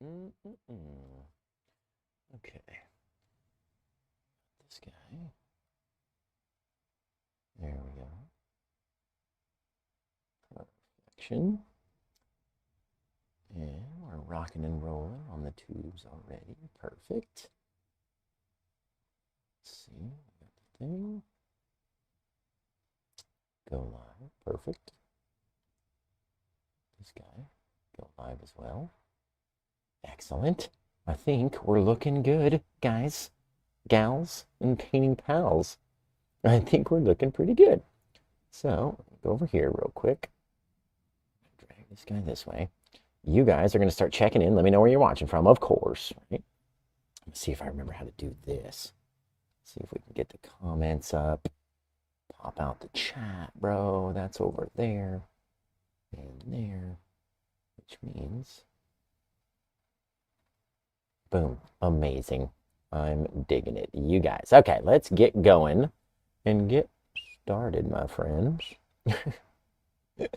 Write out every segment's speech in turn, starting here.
Okay. This guy. There we go. Perfection. And we're rocking and rolling on the tubes already. Perfect. Let's see. We got the thing. Go live. Perfect. This guy. Go live as well. Excellent. I think we're looking good, guys, gals, and painting pals. I think we're looking pretty good. So, go over here real quick. Drag this guy this way. You guys are going to start checking in. Let me know where you're watching from, of course. Right? Let's see if I remember how to do this. See if we can get the comments up. Pop out the chat, bro. That's over there and there, which means, boom, amazing. I'm digging it. You guys. Okay, let's get going and get started, my friends. Let's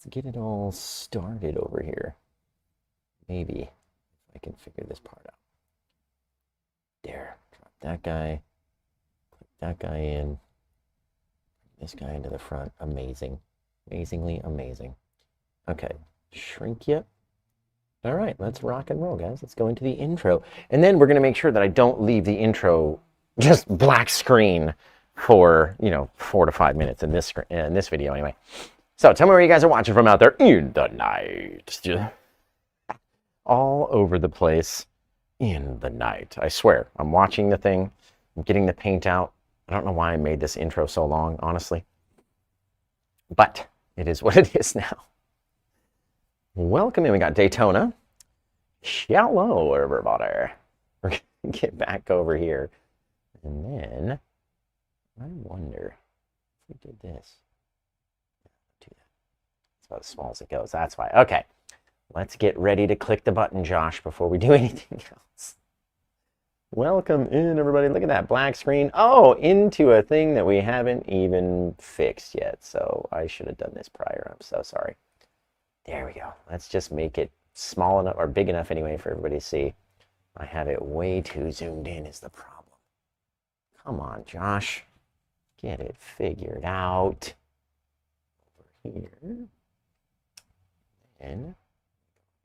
get it all started over here. Maybe if I can figure this part out. There. Drop that guy. Click that guy in. This guy into the front. Amazing. Amazingly amazing. Okay. Shrink you. All right. Let's rock and roll, guys. Let's go into the intro. And then we're going to make sure that I don't leave the intro just black screen for, 4 to 5 minutes in this video anyway. So tell me where you guys are watching from out there in the night. All over the place in the night. I swear, I'm watching the thing. I'm getting the paint out. I don't know why I made this intro so long, honestly. But it is what it is now. Welcome in. We got Daytona. Hello, everybody. We're going to get back over here. And then, I wonder if we did this. Do that. It's about as small as it goes. That's why. Okay. Let's get ready to click the button, Josh, before we do anything else. Welcome in, everybody. Look at that black screen. Oh, into a thing that we haven't even fixed yet. So I should have done this prior. I'm so sorry. There we go. Let's just make it small enough, or big enough anyway, for everybody to see. I have it way too zoomed in is the problem. Come on, Josh. Get it figured out. Over here. And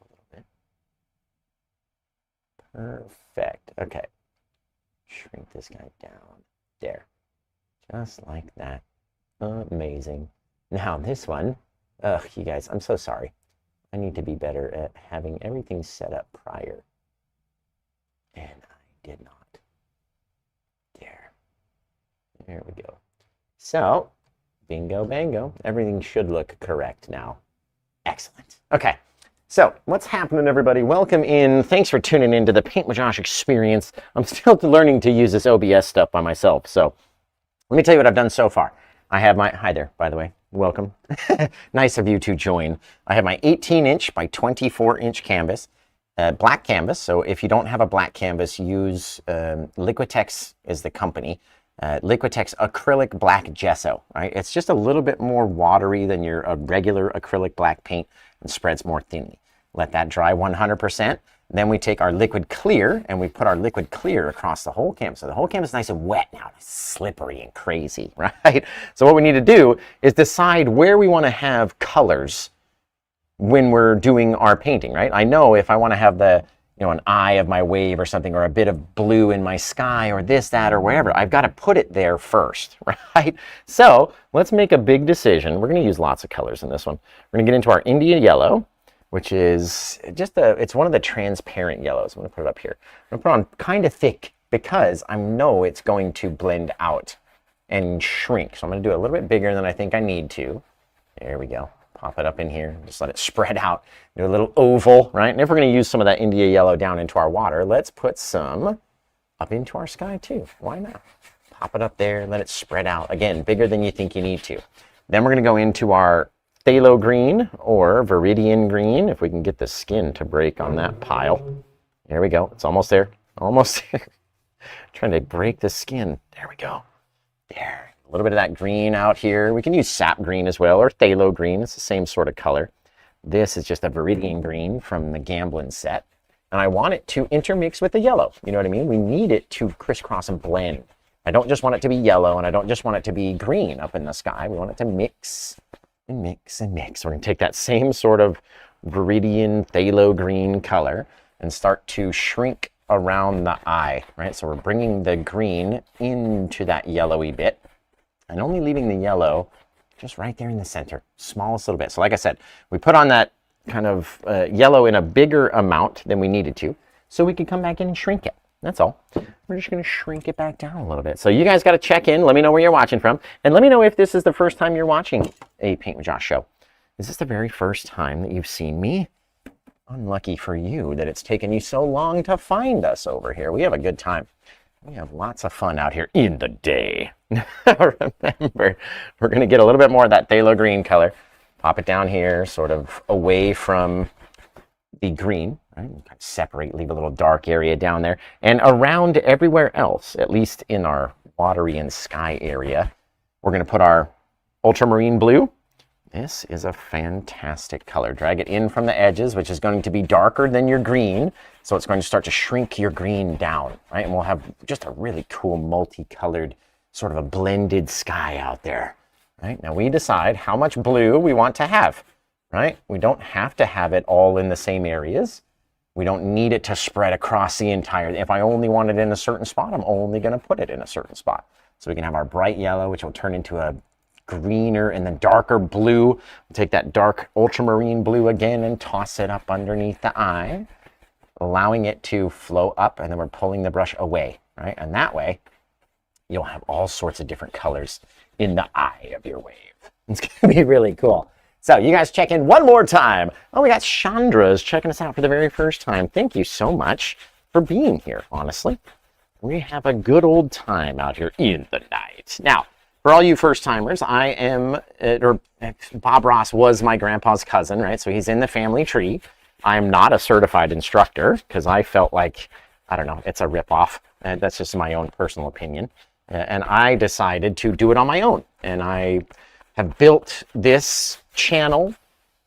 a little bit. Perfect. Okay. Shrink this guy down. There. Just like that. Amazing. Now this one. Ugh, you guys, I'm so sorry. I need to be better at having everything set up prior. And I did not. There. There we go. So, bingo, bango. Everything should look correct now. Excellent. Okay. So, what's happening, everybody? Welcome in. Thanks for tuning in to the Paint with Josh experience. I'm still learning to use this OBS stuff by myself. So, let me tell you what I've done so far. I have my, hi there, by the way. Welcome. Nice of you to join. I have my 18-inch by 24-inch canvas, black canvas. So if you don't have a black canvas, use Liquitex is the company. Liquitex acrylic black gesso. Right? It's just a little bit more watery than your regular acrylic black paint and spreads more thinly. Let that dry 100%. Then we take our liquid clear and we put our liquid clear across the whole canvas. So the whole canvas is nice and wet now. It's slippery and crazy, right? So what we need to do is decide where we want to have colors when we're doing our painting, right? I know if I want to have the, an eye of my wave or something, or a bit of blue in my sky, or this, that, or wherever, I've got to put it there first, right? So let's make a big decision. We're going to use lots of colors in this one. We're going to get into our India yellow, which is just it's one of the transparent yellows. I'm going to put it up here. I'm going to put it on kind of thick because I know it's going to blend out and shrink. So I'm going to do it a little bit bigger than I think I need to. There we go. Pop it up in here. Just let it spread out. Do a little oval, right? And if we're going to use some of that India yellow down into our water, let's put some up into our sky too. Why not? Pop it up there. Let it spread out. Again, bigger than you think you need to. Then we're going to go into our phthalo green or viridian green, if we can get the skin to break on that pile. There we go. It's almost there. Almost there. Trying to break the skin. There we go. There. A little bit of that green out here. We can use sap green as well, or phthalo green. It's the same sort of color. This is just a Viridian green from the Gamblin set. And I want it to intermix with the yellow. You know what I mean? We need it to crisscross and blend. I don't just want it to be yellow, and I don't just want it to be green up in the sky. We want it to mix and mix and mix. We're going to take that same sort of Viridian phthalo green color and start to shrink around the eye, right? So we're bringing the green into that yellowy bit and only leaving the yellow just right there in the center, smallest little bit. So like I said, we put on that kind of yellow in a bigger amount than we needed to, so we can come back in and shrink it. That's all. We're just going to shrink it back down a little bit. So you guys got to check in. Let me know where you're watching from. And let me know if this is the first time you're watching a Paint with Josh show. Is this the very first time that you've seen me? Unlucky for you that it's taken you so long to find us over here. We have a good time. We have lots of fun out here in the day. Remember, we're going to get a little bit more of that phthalo green color. Pop it down here, sort of away from the green, right? Kind of separate, leave a little dark area down there. And around everywhere else, at least in our watery and sky area, we're going to put our ultramarine blue. This is a fantastic color. Drag it in from the edges, which is going to be darker than your green. So it's going to start to shrink your green down, right? And we'll have just a really cool multicolored, sort of a blended sky out there, right? Now we decide how much blue we want to have, right? We don't have to have it all in the same areas. We don't need it to spread across the entire. If I only want it in a certain spot, I'm only going to put it in a certain spot. So we can have our bright yellow, which will turn into a greener and then darker blue. We'll take that dark ultramarine blue again and toss it up underneath the eye, allowing it to flow up, and then we're pulling the brush away, right? And that way, you'll have all sorts of different colors in the eye of your wave. It's gonna be really cool. So you guys check in one more time. Oh, we got Chandra's checking us out for the very first time. Thank you so much for being here, honestly. We have a good old time out here in the night. Now, for all you first timers, I am, BobRoss was my grandpa's cousin, right? So he's in the family tree. I'm not a certified instructor because I felt like, I don't know, it's a ripoff. And that's just my own personal opinion. And I decided to do it on my own. And I have built this channel,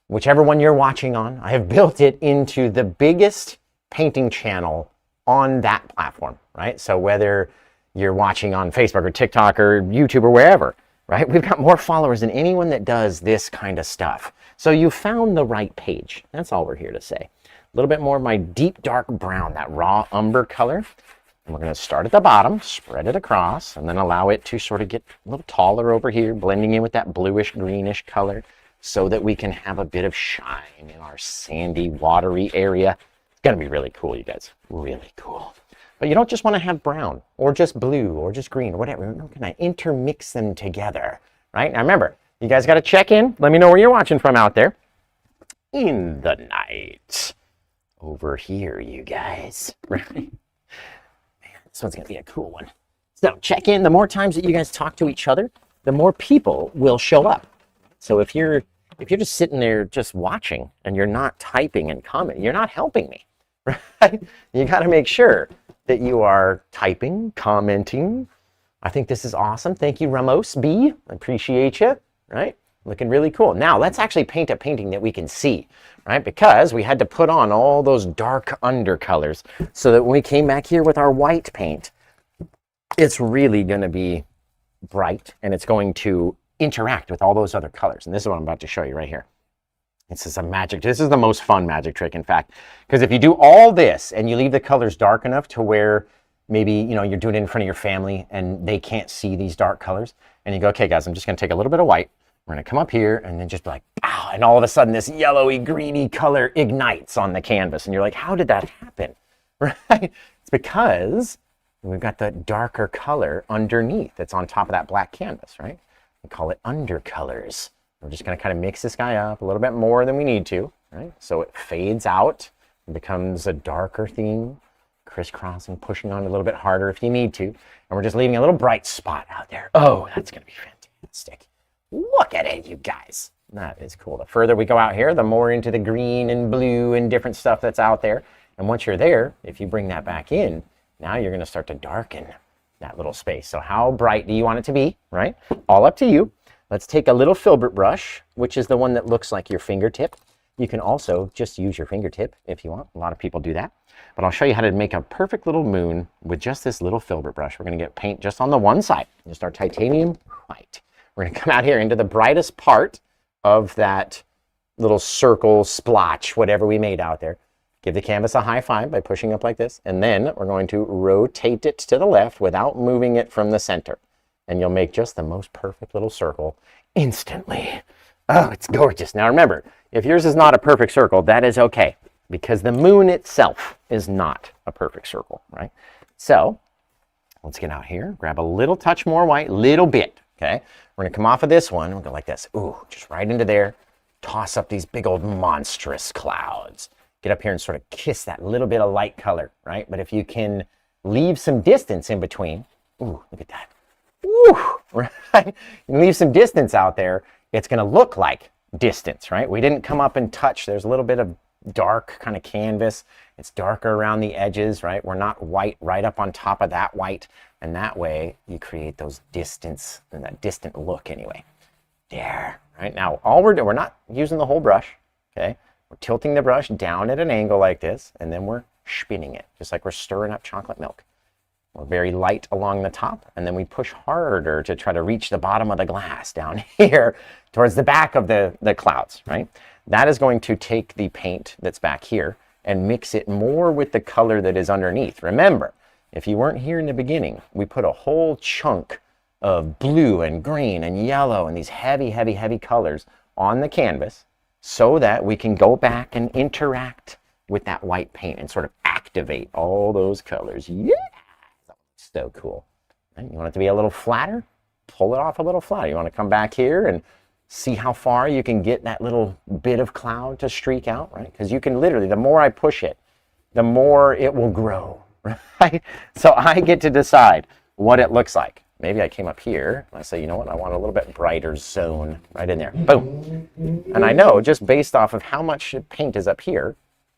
whichever one you're watching on, I have built it into the biggest painting channel on that platform, right? So whether you're watching on Facebook or TikTok or YouTube or wherever, right? We've got more followers than anyone that does this kind of stuff. So you found the right page. That's all we're here to say. A little bit more of my deep dark brown, that raw umber color. And we're going to start at the bottom, spread it across, and then allow it to sort of get a little taller over here, blending in with that bluish greenish color so that we can have a bit of shine in our sandy, watery area. It's going to be really cool, you guys. Really cool. But you don't just want to have brown or just blue or just green or whatever. We're going to intermix them together, right? Now remember, you guys got to check in. Let me know where you're watching from out there. In the night. Over here, you guys. Right? Man, this one's going to be a cool one. So check in. The more times that you guys talk to each other, the more people will show up. So if you're just sitting there just watching and you're not typing and commenting, you're not helping me, right? You got to make sure that you are typing, commenting. I think this is awesome. Thank you, Ramos B. I appreciate you, right? Looking really cool. Now let's actually paint a painting that we can see, right? Because we had to put on all those dark undercolors so that when we came back here with our white paint, it's really going to be bright and it's going to interact with all those other colors. And this is what I'm about to show you right here. This is a magic. This is the most fun magic trick, in fact, because if you do all this and you leave the colors dark enough to where maybe, you know, you're doing it in front of your family and they can't see these dark colors, and you go, okay, guys, I'm just going to take a little bit of white. We're going to come up here and then just be like, wow, and all of a sudden this yellowy, greeny color ignites on the canvas. And you're like, how did that happen? Right? It's because we've got the darker color underneath that's on top of that black canvas, right? We call it undercolors. We're just going to kind of mix this guy up a little bit more than we need to, right? So it fades out and becomes a darker theme, crisscrossing, pushing on a little bit harder if you need to. And we're just leaving a little bright spot out there. Oh, that's going to be fantastic. Look at it, you guys. That is cool. The further we go out here, the more into the green and blue and different stuff that's out there. And once you're there, if you bring that back in, now you're going to start to darken that little space. So how bright do you want it to be, right? All up to you. Let's take a little filbert brush, which is the one that looks like your fingertip. You can also just use your fingertip if you want. A lot of people do that. But I'll show you how to make a perfect little moon with just this little filbert brush. We're going to get paint just on the one side, just our titanium white. We're going to come out here into the brightest part of that little circle, splotch, whatever we made out there. Give the canvas a high five by pushing up like this. And then we're going to rotate it to the left without moving it from the center. And you'll make just the most perfect little circle instantly. Oh, it's gorgeous. Now remember, if yours is not a perfect circle, that is okay, because the moon itself is not a perfect circle, right? So let's get out here, grab a little touch more white, little bit, okay? We're gonna come off of this one, we'll go like this. Ooh, just right into there, toss up these big old monstrous clouds. Get up here and sort of kiss that little bit of light color, right? But if you can leave some distance in between, ooh, look at that. Ooh, right? You leave some distance out there, it's gonna look like distance, right? We didn't come up and touch. There's a little bit of dark kind of canvas. It's darker around the edges, right? We're not white right up on top of that white. And that way you create those distance and that distant look anyway. There, right? Now all we're doing, we're not using the whole brush, okay? We're tilting the brush down at an angle like this, and then we're spinning it, just like we're stirring up chocolate milk. We're very light along the top, and then we push harder to try to reach the bottom of the glass down here towards the back of the clouds, right? That is going to take the paint that's back here and mix it more with the color that is underneath. Remember, if you weren't here in the beginning, we put a whole chunk of blue and green and yellow and these heavy, heavy, heavy colors on the canvas so that we can go back and interact with that white paint and sort of activate all those colors. Yeah! So cool. Right? You want it to be a little flatter? Pull it off a little flatter. You want to come back here and see how far you can get that little bit of cloud to streak out, right? Because you can literally, the more I push it, the more it will grow, right? So I get to decide what it looks like. Maybe I came up here and I say, you know what, I want a little bit brighter zone right in there. Boom. And I know just based off of how much paint is up here,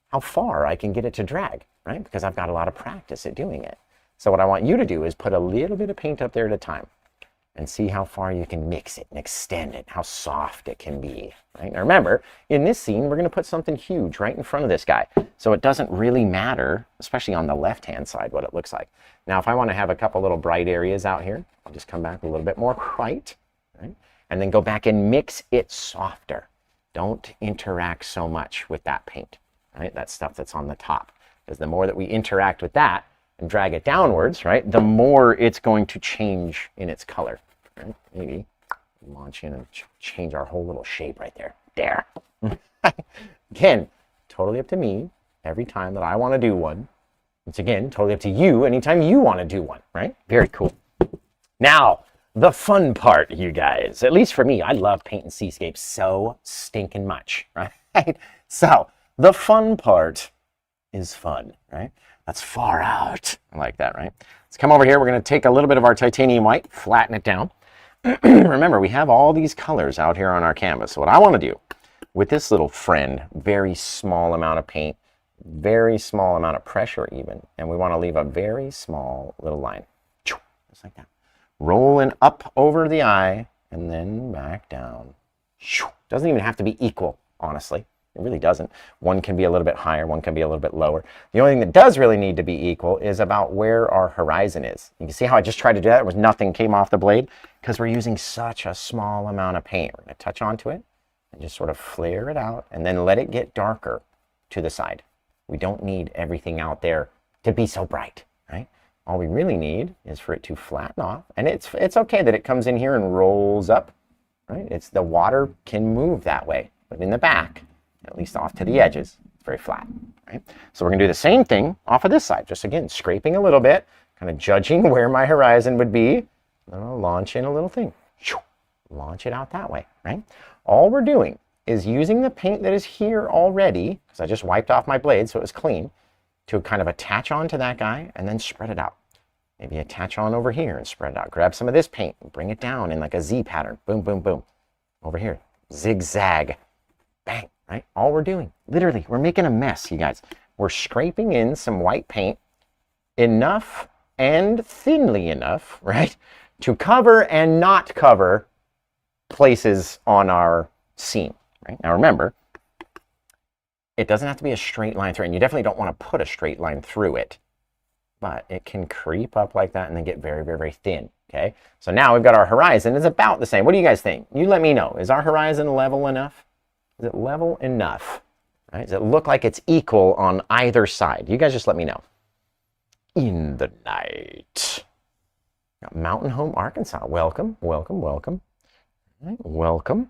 how far I can get it to drag, right? Because I've got a lot of practice at doing it. So what I want you to do is put a little bit of paint up there at a time and see how far you can mix it and extend it, how soft it can be, right? Now remember, in this scene, we're gonna put something huge right in front of this guy. So it doesn't really matter, especially on the left-hand side, what it looks like. Now, if I wanna have a couple little bright areas out here, I'll just come back a little bit more white, right? And then go back and mix it softer. Don't interact so much with that paint, right? That stuff that's on the top. Because the more that we interact with that, and drag it downwards, right, the more it's going to change in its color, right? Maybe launch in and change our whole little shape right there. There. Again, totally up to me every time that I want to do one. It's again, totally up to you anytime you want to do one, right? Very cool. Now, the fun part, you guys, at least for me, I love painting Seascape so stinking much, right? So, the fun part is fun, right? That's far out. I like that, right? Let's come over here. We're going to take a little bit of our titanium white, flatten it down. Remember, we have all these colors out here on our canvas. So what I want to do with this little friend, very small amount of paint, very small amount of pressure even, and we want to leave a very small little line. Just like that. Rolling up over the eye and then back down. Doesn't even have to be equal, honestly. It really doesn't. One can be a little bit higher, one can be a little bit lower. The only thing that does really need to be equal is about where our horizon is. You can see how I just tried to do that with nothing came off the blade because we're using such a small amount of paint. We're going to touch onto it and just sort of flare it out and then let it get darker to the side. We don't need everything out there to be so bright, right? All we really need is for it to flatten off. And it's okay that it comes in here and rolls up, right? It's the water can move that way, but in the back, at least off to the edges, it's very flat, right? So we're gonna do the same thing off of this side, just again, scraping a little bit, kind of judging where my horizon would be, then I'll launch in a little thing, launch it out that way, right? All we're doing is using the paint that is here already, because I just wiped off my blade so it was clean, to kind of attach onto that guy and then spread it out. Maybe attach on over here and spread it out. Grab some of this paint and bring it down in like a Z pattern. Boom, boom, boom. Over here, zigzag, bang. Right? All we're doing, literally, we're making a mess, you guys. We're scraping in some white paint enough and thinly enough, right, to cover and not cover places on our scene, right? Now remember, It doesn't have to be a straight line through it, and you definitely don't want to put a straight line through it. But it can creep up like that and then get very, very, very thin, okay? So now we've got our horizon. It's about the same. What do you guys think? You let me know. Is our horizon level enough? Is it level enough? Right? Does it look like it's equal on either side? You guys just let me know. In the night. Mountain Home, Arkansas. Welcome, welcome, welcome. Right, welcome,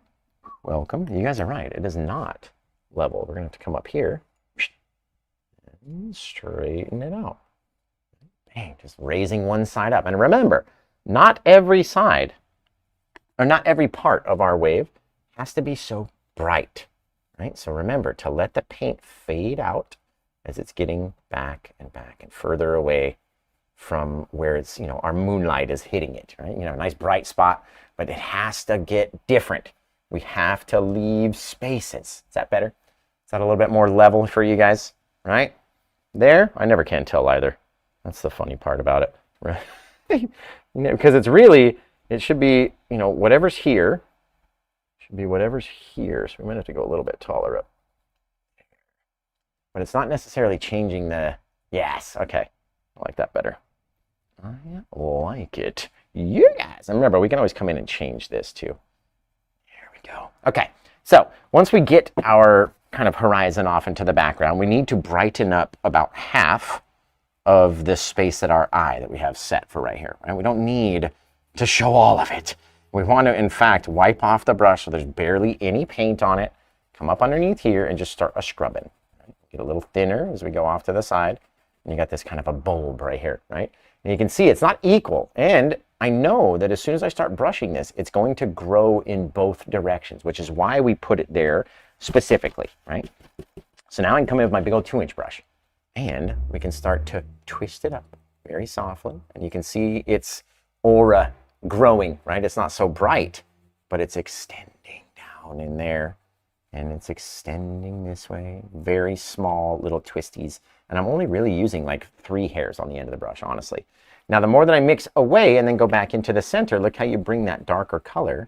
welcome. You guys are right. It is not level. We're going to have to come up here and straighten it out. Bang, just raising one side up. And remember, not every side, or not every part of our wave has to be so bright, right? So remember to let the paint fade out as it's getting back and further away from where it's, you know, our moonlight is hitting it, right? You know, a nice bright spot, but it has to get different. We have to leave spaces. Is that better? Is that a little bit more level for you guys, right? There, I never can tell either. That's the funny part about it, right? You know, because it's really, it should be, you know, whatever's here, should be whatever's here. So we might have to go a little bit taller up. But it's not necessarily changing the, yes, okay. I like that better. I like it. You guys, and remember, we can always come in and change this too. There we go. Okay, so once we get our kind of horizon off into the background, we need to brighten up about half of this space at our eye that we have set for right here. Right? We don't need to show all of it. We want to, in fact, wipe off the brush so there's barely any paint on it. Come up underneath here and just start a scrubbing. Right? Get a little thinner as we go off to the side. And you got this kind of a bulb right here, right? And you can see it's not equal. And I know that as soon as I start brushing this, it's going to grow in both directions, which is why we put it there specifically, right? So now I can come in with my big old 2-inch brush and we can start to twist it up very softly. And you can see its aura growing, right? It's not so bright, but it's extending down in there. And it's extending this way, very small little twisties. And I'm only really using like 3 hairs on the end of the brush, honestly. Now, the more that I mix away and then go back into the center, look how you bring that darker color,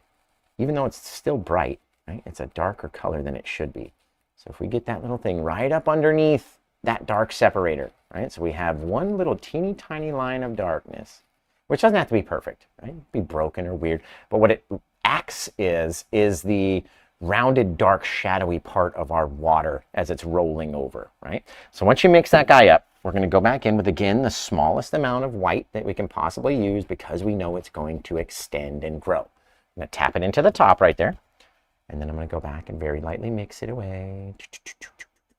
even though it's still bright, right? It's a darker color than it should be. So if we get that little thing right up underneath that dark separator, right? So we have one little teeny tiny line of darkness, which doesn't have to be perfect, right? It'd be broken or weird. But what it acts is the rounded, dark, shadowy part of our water as it's rolling over, right? So once you mix that guy up, we're going to go back in with, again, the smallest amount of white that we can possibly use because we know it's going to extend and grow. I'm going to tap it into the top right there, and then I'm going to go back and very lightly mix it away.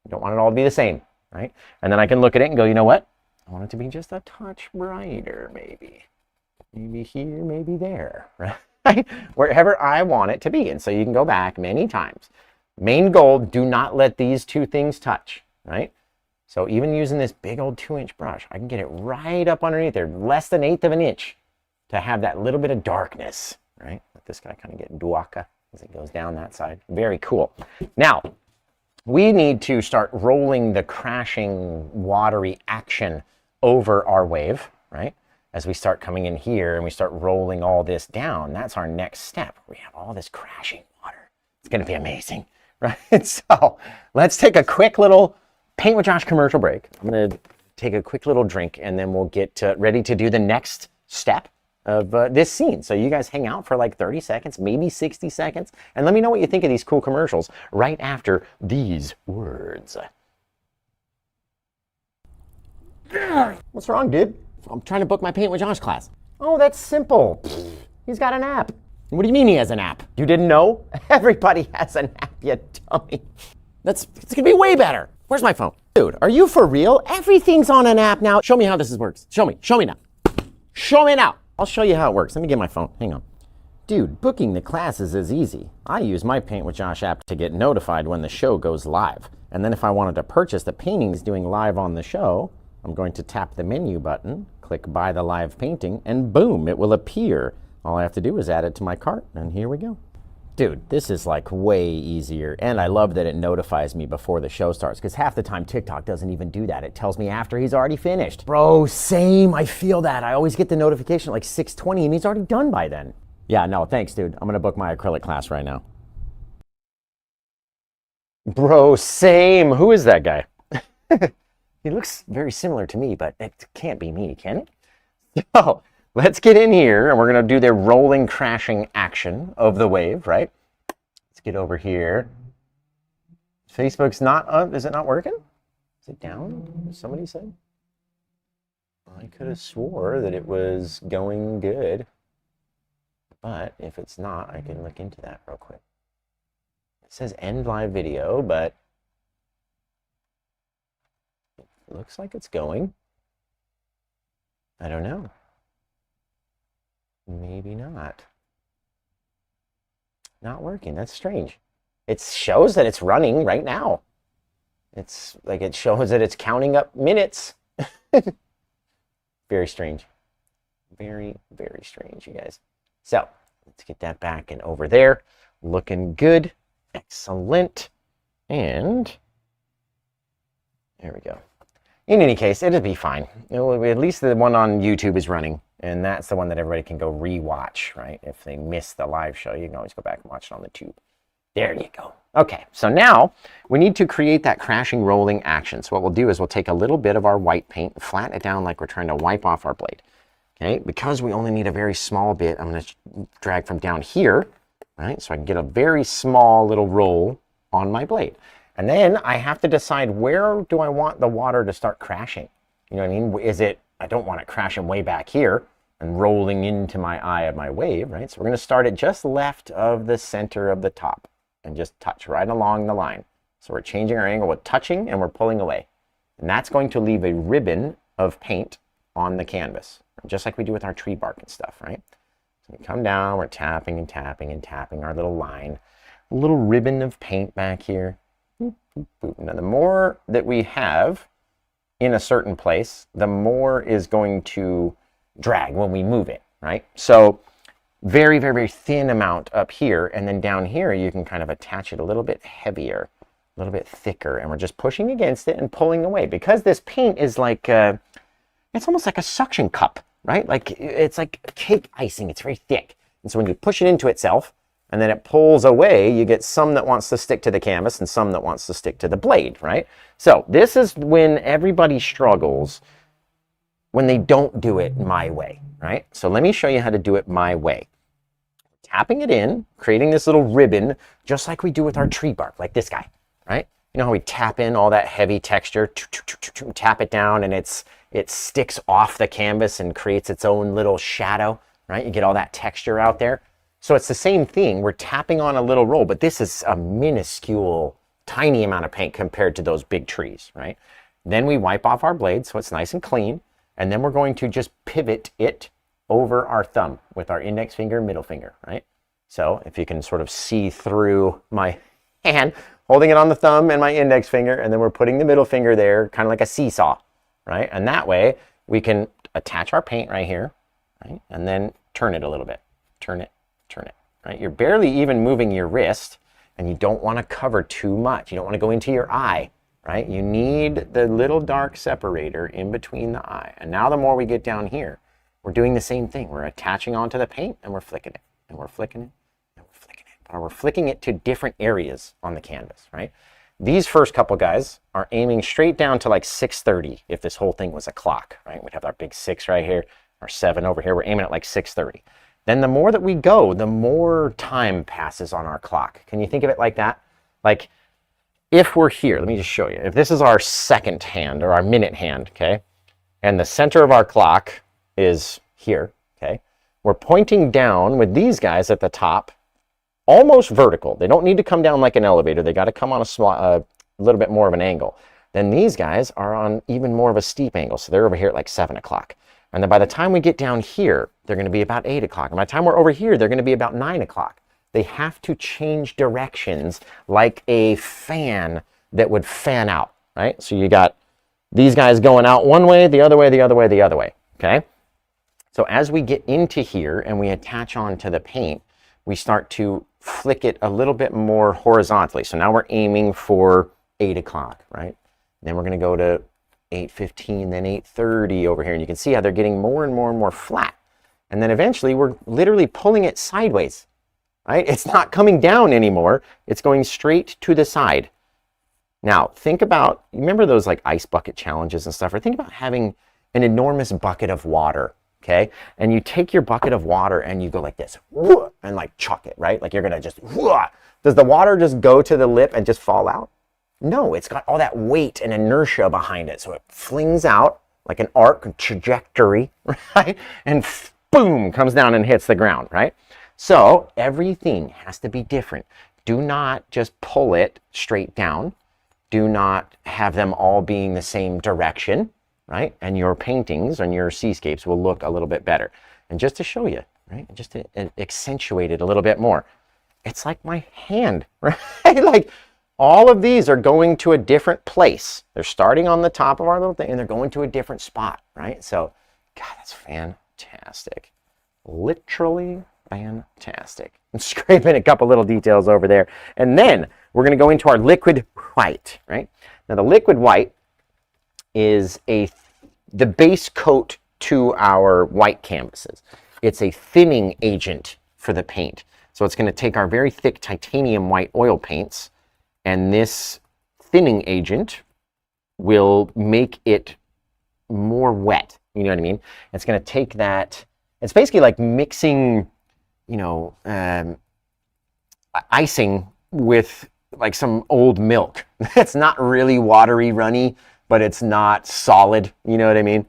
Don't want it all to be the same, right? And then I can look at it and go, you know what? I want it to be just a touch brighter, maybe. Maybe here, maybe there, right? Wherever I want it to be. And so you can go back many times. Main goal, do not let these two things touch, right? So even using this big old 2-inch brush, I can get it right up underneath there, less than 1/8 of an inch, to have that little bit of darkness, right? Let this guy kind of get duaka as it goes down that side. Very cool. Now, we need to start rolling the crashing, watery action over our wave, right? As we start coming in here and we start rolling all this down, that's our next step. We have all this crashing water. It's going to be amazing, right? So let's take a quick little Paint with Josh commercial break. I'm going to take a quick little drink and then we'll get ready to do the next step of this scene. So you guys hang out for like 30 seconds, maybe 60 seconds, and let me know what you think of these cool commercials right after these words. What's wrong, dude? I'm trying to book my Paint with Josh class. Oh, that's simple. He's got an app. What do you mean he has an app? You didn't know? Everybody has an app, you dummy. It's gonna be way better. Where's my phone? Dude, are you for real? Everything's on an app now. Show me how this works. Show me now. Show me now. I'll show you how it works. Let me get my phone, hang on. Dude, booking the classes is easy. I use my Paint with Josh app to get notified when the show goes live. And then if I wanted to purchase the paintings doing live on the show, I'm going to tap the menu button, click buy the live painting, and boom, it will appear. All I have to do is add it to my cart, and here we go. Dude, this is like way easier, and I love that it notifies me before the show starts, because half the time TikTok doesn't even do that. It tells me after he's already finished. Bro, same, I feel that. I always get the notification at like 6:20, and he's already done by then. Yeah, no, thanks, dude. I'm gonna book my acrylic class right now. Bro, same. Who is that guy? He looks very similar to me, but it can't be me, can it? So let's get in here, and we're going to do the rolling, crashing action of the wave, right? Let's get over here. Facebook's not up. Is it not working? Is it down? Somebody said? I could have swore that it was going good. But if it's not, I can look into that real quick. It says end live video, but it looks like it's going. I don't know. Maybe not. Not working. That's strange. It shows that it's running right now. It's like it shows that it's counting up minutes. Very strange. Very, very strange, you guys. So let's get that back and over there. Looking good. Excellent. And there we go. In any case, it'll be fine. At least the one on YouTube is running. And that's the one that everybody can go re-watch, right? If they miss the live show, you can always go back and watch it on the tube. There you go. Okay, so now we need to create that crashing, rolling action. So what we'll do is we'll take a little bit of our white paint, flatten it down like we're trying to wipe off our blade. Okay, because we only need a very small bit, I'm going to drag from down here, right? So I can get a very small little roll on my blade. And then I have to decide, where do I want the water to start crashing? You know what I mean? Is it, I don't want it crashing way back here and rolling into my eye of my wave, right? So we're going to start it just left of the center of the top and just touch right along the line. So we're changing our angle with touching, and we're pulling away. And that's going to leave a ribbon of paint on the canvas, just like we do with our tree bark and stuff, right? So we come down, we're tapping and tapping and tapping our little line, a little ribbon of paint back here. Boop, boop, boop. Now the more that we have in a certain place, the more is going to drag when we move it, right? So very, very, very thin amount up here, and then down here you can kind of attach it a little bit heavier, a little bit thicker, and we're just pushing against it and pulling away. Because this paint is like, it's almost like a suction cup, right? Like it's like cake icing, it's very thick. And so when you push it into itself, and then it pulls away, you get some that wants to stick to the canvas and some that wants to stick to the blade, right? So this is when everybody struggles when they don't do it my way, right? So let me show you how to do it my way. Tapping it in, creating this little ribbon, just like we do with our tree bark, like this guy, right? You know how we tap in all that heavy texture, tap it down, and it sticks off the canvas and creates its own little shadow, right? You get all that texture out there. So it's the same thing. We're tapping on a little roll, but this is a minuscule, tiny amount of paint compared to those big trees, right? Then we wipe off our blade so it's nice and clean, and then we're going to just pivot it over our thumb with our index finger, middle finger, right? So if you can sort of see through my hand, holding it on the thumb and my index finger, and then we're putting the middle finger there, kind of like a seesaw, right? And that way we can attach our paint right here, right? And then turn it a little bit, turn it, right? You're barely even moving your wrist, and you don't want to cover too much. You don't want to go into your eye, right? You need the little dark separator in between the eye. And now the more we get down here, we're doing the same thing. We're attaching onto the paint, and we're flicking it, and we're flicking it, and we're flicking it. But we're flicking it to different areas on the canvas, right? These first couple guys are aiming straight down to like 6:30 if this whole thing was a clock, right? We'd have our big 6 right here, our 7 over here. We're aiming at like 6:30. Then the more that we go, the more time passes on our clock. Can you think of it like that? Like if we're here, let me just show you. If this is our second hand or our minute hand, okay, and the center of our clock is here, okay, we're pointing down with these guys at the top, almost vertical. They don't need to come down like an elevator. They got to come on a little bit more of an angle. Then these guys are on even more of a steep angle. So they're over here at like 7 o'clock. And then by the time we get down here, they're going to be about 8 o'clock. And by the time we're over here, they're going to be about 9 o'clock. They have to change directions like a fan that would fan out, right? So you got these guys going out one way, the other way, the other way, the other way, okay? So as we get into here and we attach onto the paint, we start to flick it a little bit more horizontally. So now we're aiming for 8 o'clock, right? Then we're going to go to 8:15, then 8:30 over here. And you can see how they're getting more and more and more flat. And then eventually we're literally pulling it sideways, right? It's not coming down anymore. It's going straight to the side. Now, think about, remember those like ice bucket challenges and stuff, or think about having an enormous bucket of water, okay? And you take your bucket of water and you go like this, and like chuck it, right? Like you're gonna just, does the water just go to the lip and just fall out? No, it's got all that weight and inertia behind it. So it flings out like an arc trajectory, right? And boom, comes down and hits the ground, right? So everything has to be different. Do not just pull it straight down. Do not have them all being the same direction, right? And your paintings and your seascapes will look a little bit better. And just to show you, right? Just to accentuate it a little bit more. It's like my hand, right? Like all of these are going to a different place. They're starting on the top of our little thing and they're going to a different spot, right? So, God, that's fantastic. Literally fantastic. I'm scraping a couple little details over there. And then we're going to go into our liquid white, right? Now the liquid white is the base coat to our white canvases. It's a thinning agent for the paint. So it's going to take our very thick titanium white oil paints, and this thinning agent will make it more wet. You know what I mean? It's going to take that, it's basically like mixing, you know, icing with like some old milk. It's not really watery, runny, but it's not solid. You know what I mean?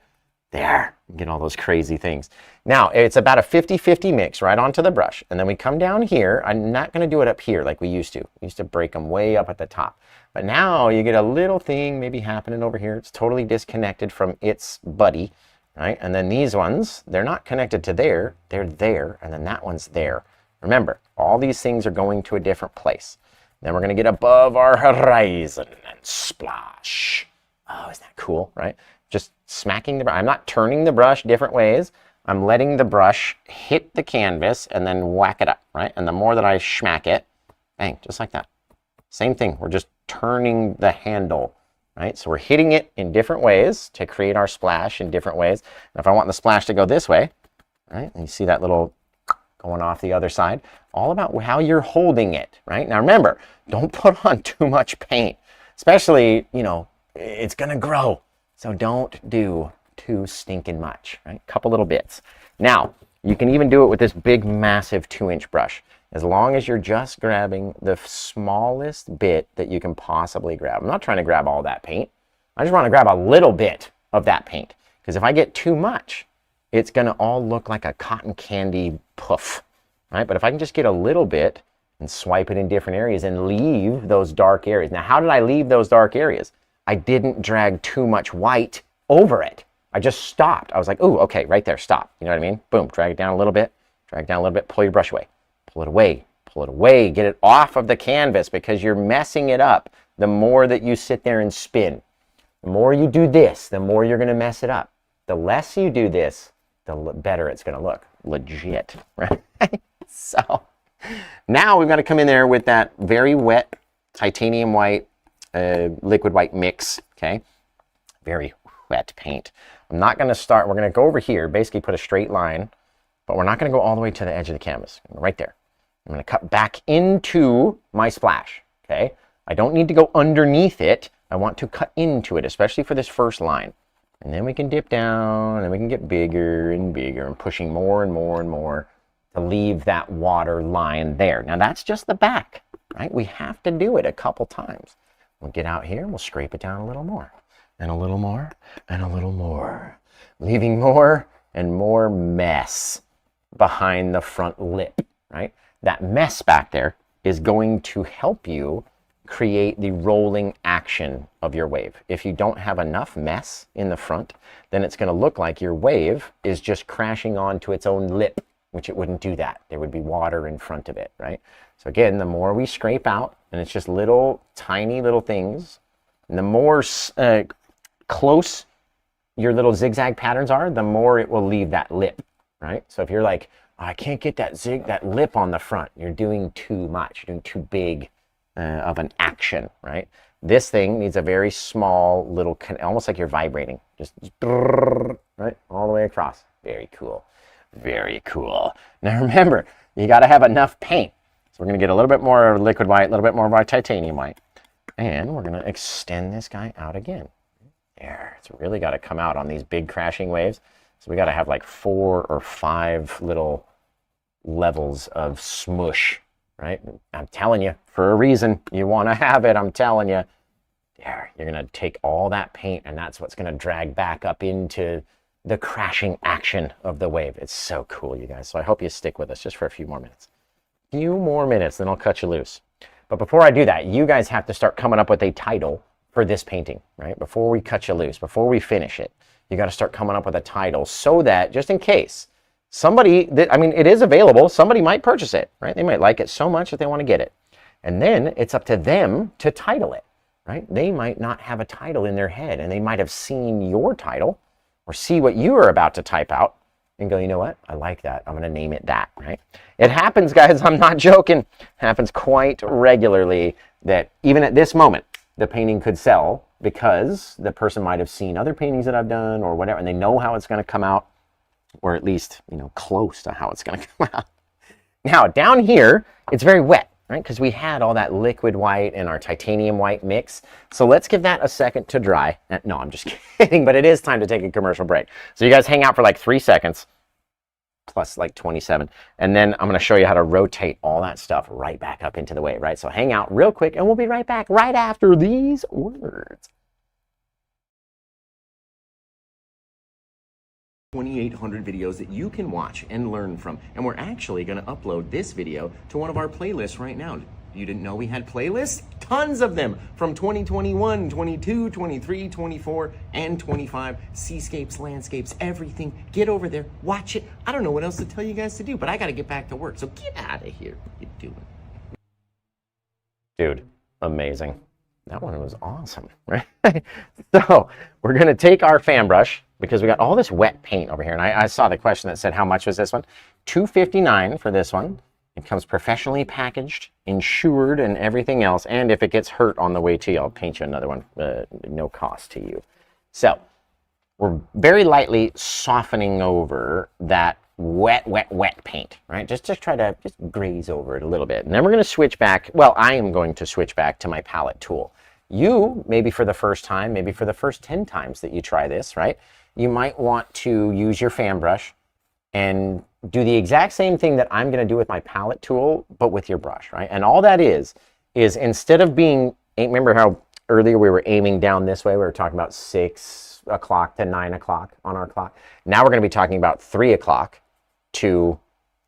There, get all those crazy things. Now, it's about a 50-50 mix right onto the brush. And then we come down here. I'm not going to do it up here like we used to. We used to break them way up at the top. But now you get a little thing maybe happening over here. It's totally disconnected from its buddy, right? And then these ones, they're not connected to there. They're there, and then that one's there. Remember, all these things are going to a different place. Then we're going to get above our horizon and splash. Oh, isn't that cool, right? Just smacking the brush. I'm not turning the brush different ways. I'm letting the brush hit the canvas and then whack it up, right? And the more that I smack it, bang, just like that. Same thing. We're just turning the handle, right? So we're hitting it in different ways to create our splash in different ways. And if I want the splash to go this way, right? And you see that little going off the other side, all about how you're holding it, right? Now remember, don't put on too much paint, especially, you know, it's gonna grow. So don't do too stinking much, right? Couple little bits. Now, you can even do it with this big, massive 2-inch brush. As long as you're just grabbing the smallest bit that you can possibly grab. I'm not trying to grab all that paint. I just want to grab a little bit of that paint. Because if I get too much, it's going to all look like a cotton candy poof, right? But if I can just get a little bit and swipe it in different areas and leave those dark areas. Now, how did I leave those dark areas? I didn't drag too much white over it. I just stopped. I was like, ooh, okay, right there, stop. You know what I mean? Boom, drag it down a little bit, drag down a little bit, pull your brush away, pull it away, pull it away, get it off of the canvas because you're messing it up the more that you sit there and spin. The more you do this, the more you're gonna mess it up. The less you do this, the better it's gonna look. Legit, right? So now we've got to come in there with that very wet titanium white, liquid white mix, okay? Very wet paint. I'm not going to start, we're going to go over here, basically put a straight line, but we're not going to go all the way to the edge of the canvas, right there. I'm going to cut back into my splash, okay? I don't need to go underneath it. I want to cut into it, especially for this first line. And then we can dip down, and then we can get bigger and bigger and pushing more and more and more to leave that water line there. Now that's just the back, right? We have to do it a couple times. We'll get out here and we'll scrape it down a little more, and a little more, and a little more, leaving more and more mess behind the front lip, right? That mess back there is going to help you create the rolling action of your wave. If you don't have enough mess in the front, then it's going to look like your wave is just crashing onto its own lip, which it wouldn't do that. There would be water in front of it, right? So again, the more we scrape out, and it's just little, tiny little things, and the more close your little zigzag patterns are, the more it will leave that lip, right? So if you're like, oh, I can't get that lip on the front, you're doing too much, you're doing too big of an action, right? This thing needs a very small little, almost like you're vibrating, just right, all the way across. Very cool, very cool. Now remember, you got to have enough paint. So we're going to get a little bit more liquid white, a little bit more of our titanium white. And we're going to extend this guy out again. There. It's really got to come out on these big crashing waves. So we got to have like 4 or 5 little levels of smush, right? I'm telling you, for a reason, you want to have it. I'm telling you. There. You're going to take all that paint, and that's what's going to drag back up into the crashing action of the wave. It's so cool, you guys. So I hope you stick with us just for a few more minutes. Few more minutes, then I'll cut you loose. But before I do that, you guys have to start coming up with a title for this painting, right? Before we cut you loose, before we finish it, you got to start coming up with a title so that, just in case, somebody, I mean, it is available, somebody might purchase it, right? They might like it so much that they want to get it. And then it's up to them to title it, right? They might not have a title in their head, and they might have seen your title or see what you are about to type out and go, you know what? I like that. I'm going to name it that, right? It happens, guys. I'm not joking. It happens quite regularly that even at this moment, the painting could sell because the person might have seen other paintings that I've done or whatever, and they know how it's going to come out, or at least, you know, close to how it's going to come out. Now, down here, it's very wet, right? Because we had all that liquid white and our titanium white mix. So let's give that a second to dry. No, I'm just kidding, but it is time to take a commercial break. So you guys hang out for like 3 seconds, plus like 27. And then I'm going to show you how to rotate all that stuff right back up into the wave, right? So hang out real quick, and we'll be right back right after these words. 2,800 videos that you can watch and learn from. And we're actually going to upload this video to one of our playlists right now. You didn't know we had playlists? Tons of them from 2021, 22, 23, 24, and 25. Seascapes, landscapes, everything. Get over there, watch it. I don't know what else to tell you guys to do, but I got to get back to work. So get out of here. What you doing? Dude, amazing. That one was awesome, right? So we're going to take our fan brush, because we got all this wet paint over here. And I saw the question that said, how much was this one? $2.59 for this one. It comes professionally packaged, insured, and everything else. And if it gets hurt on the way to you, I'll paint you another one, no cost to you. So we're very lightly softening over that wet paint, right? Just try to just graze over it a little bit. And then we're going to switch back. Well, I am going to switch back to my palette tool. You, maybe for the first time, maybe for the first 10 times that you try this, right? You might want to use your fan brush and do the exact same thing that I'm going to do with my palette tool, but with your brush, right? And all that is instead of being, remember how earlier we were aiming down this way? We were talking about 6 o'clock to 9 o'clock on our clock. Now we're going to be talking about 3 o'clock to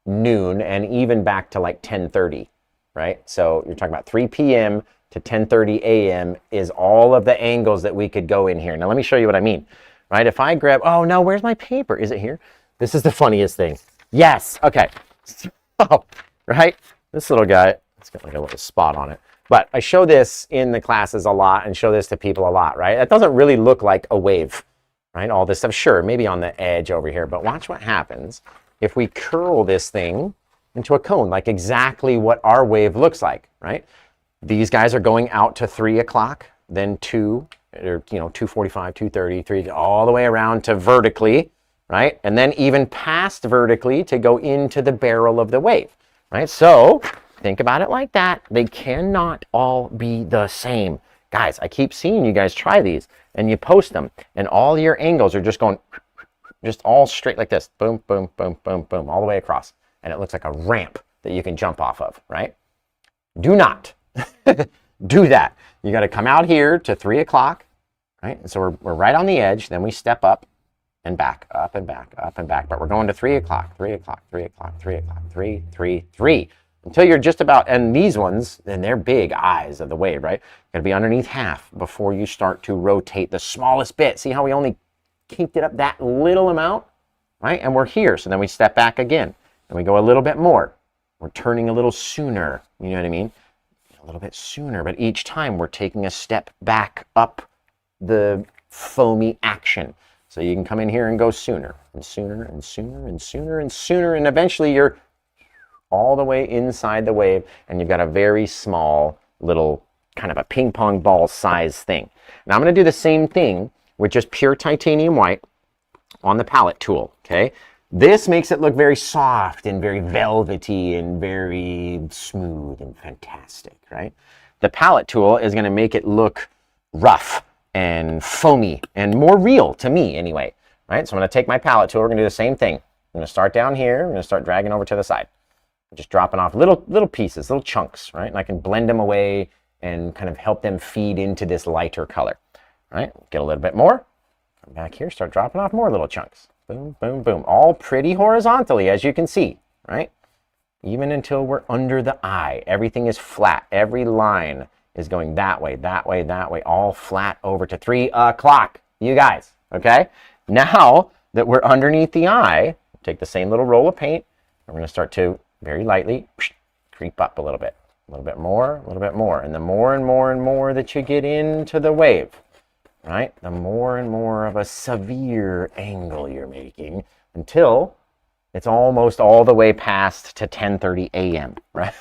noon, and even back to like 10:30, right? So you're talking about 3 p.m. to 10:30 a.m. is all of the angles that we could go in here. Now let me show you what I mean, right? If I grab, oh no, where's my paper? Is it here? This is the funniest thing. Yes, okay. So, right? This little guy, it's got like a little spot on it. But I show this in the classes a lot and show this to people a lot, right? It doesn't really look like a wave, right? All this stuff, sure, maybe on the edge over here, but watch what happens if we curl this thing into a cone, like exactly what our wave looks like, right? These guys are going out to 3 o'clock, then 2, or 2:45, 2:30, 3, all the way around to vertically, right? And then even past vertically to go into the barrel of the wave, right? So think about it like that. They cannot all be the same. Guys, I keep seeing you guys try these and you post them and all your angles are just going just all straight like this. Boom, boom, boom, boom, boom, all the way across. And it looks like a ramp that you can jump off of, right? Do not do that. You got to come out here to 3 o'clock, right? And so we're right on the edge. Then we step up and back, up and back, up and back. But we're going to 3 o'clock, 3 o'clock, 3 o'clock, 3 o'clock, 3, 3, 3. Until you're just about, and these ones, and they're big eyes of the wave, right? Got to be underneath half before you start to rotate the smallest bit. See how we only kinked it up that little amount, right? And we're here. So then we step back again and we go a little bit more. We're turning a little sooner. You know what I mean? A little bit sooner, but each time we're taking a step back up the foamy action. So you can come in here and go sooner and sooner and sooner and sooner and sooner, and eventually you're all the way inside the wave and you've got a very small little kind of a ping pong ball size thing. Now I'm going to do the same thing with just pure titanium white on the palette tool, okay? This makes it look very soft and very velvety and very smooth and fantastic, right? the palette tool is going to make it look rough and foamy and more real to me anyway, right? So I'm going to take my palette tool. We're going to do the same thing. I'm going to start down here. I'm going to start dragging over to the side. Just dropping off little pieces, little chunks, right? And I can blend them away and kind of help them feed into this lighter color, right? Get a little bit more. Come back here, start dropping off more little chunks. Boom, boom, boom. All pretty horizontally, as you can see, right? Even until we're under the eye. Everything is flat. Every line is going that way, that way, that way, all flat over to 3 o'clock, you guys, okay? Now that we're underneath the eye, take the same little roll of paint, and we're going to start to very lightly creep up a little bit more, a little bit more. And the more and more and more that you get into the wave, right, the more and more of a severe angle you're making until it's almost all the way past to 10:30 a.m., right?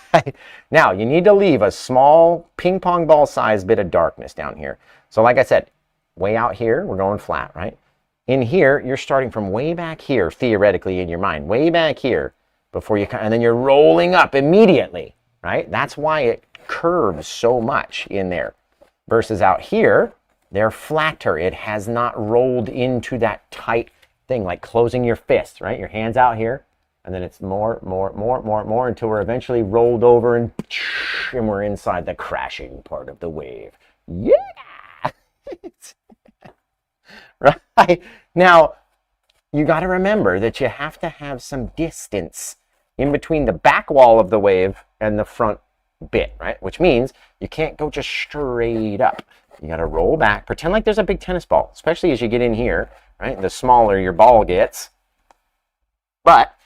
Now, you need to leave a small ping pong ball size bit of darkness down here. So like I said, way out here, we're going flat, right? In here, you're starting from way back here, theoretically in your mind, way back here, before you, and then you're rolling up immediately, right? That's why it curves so much in there. Versus out here, they're flatter. It has not rolled into that tight thing, like closing your fist, right? Your hand's out here, and then it's more until we're eventually rolled over and we're inside the crashing part of the wave. Yeah! Right? Now, you got to remember that you have to have some distance in between the back wall of the wave and the front bit, right? Which means you can't go just straight up. You got to roll back, pretend like there's a big tennis ball, especially as you get in here, right? The smaller your ball gets. But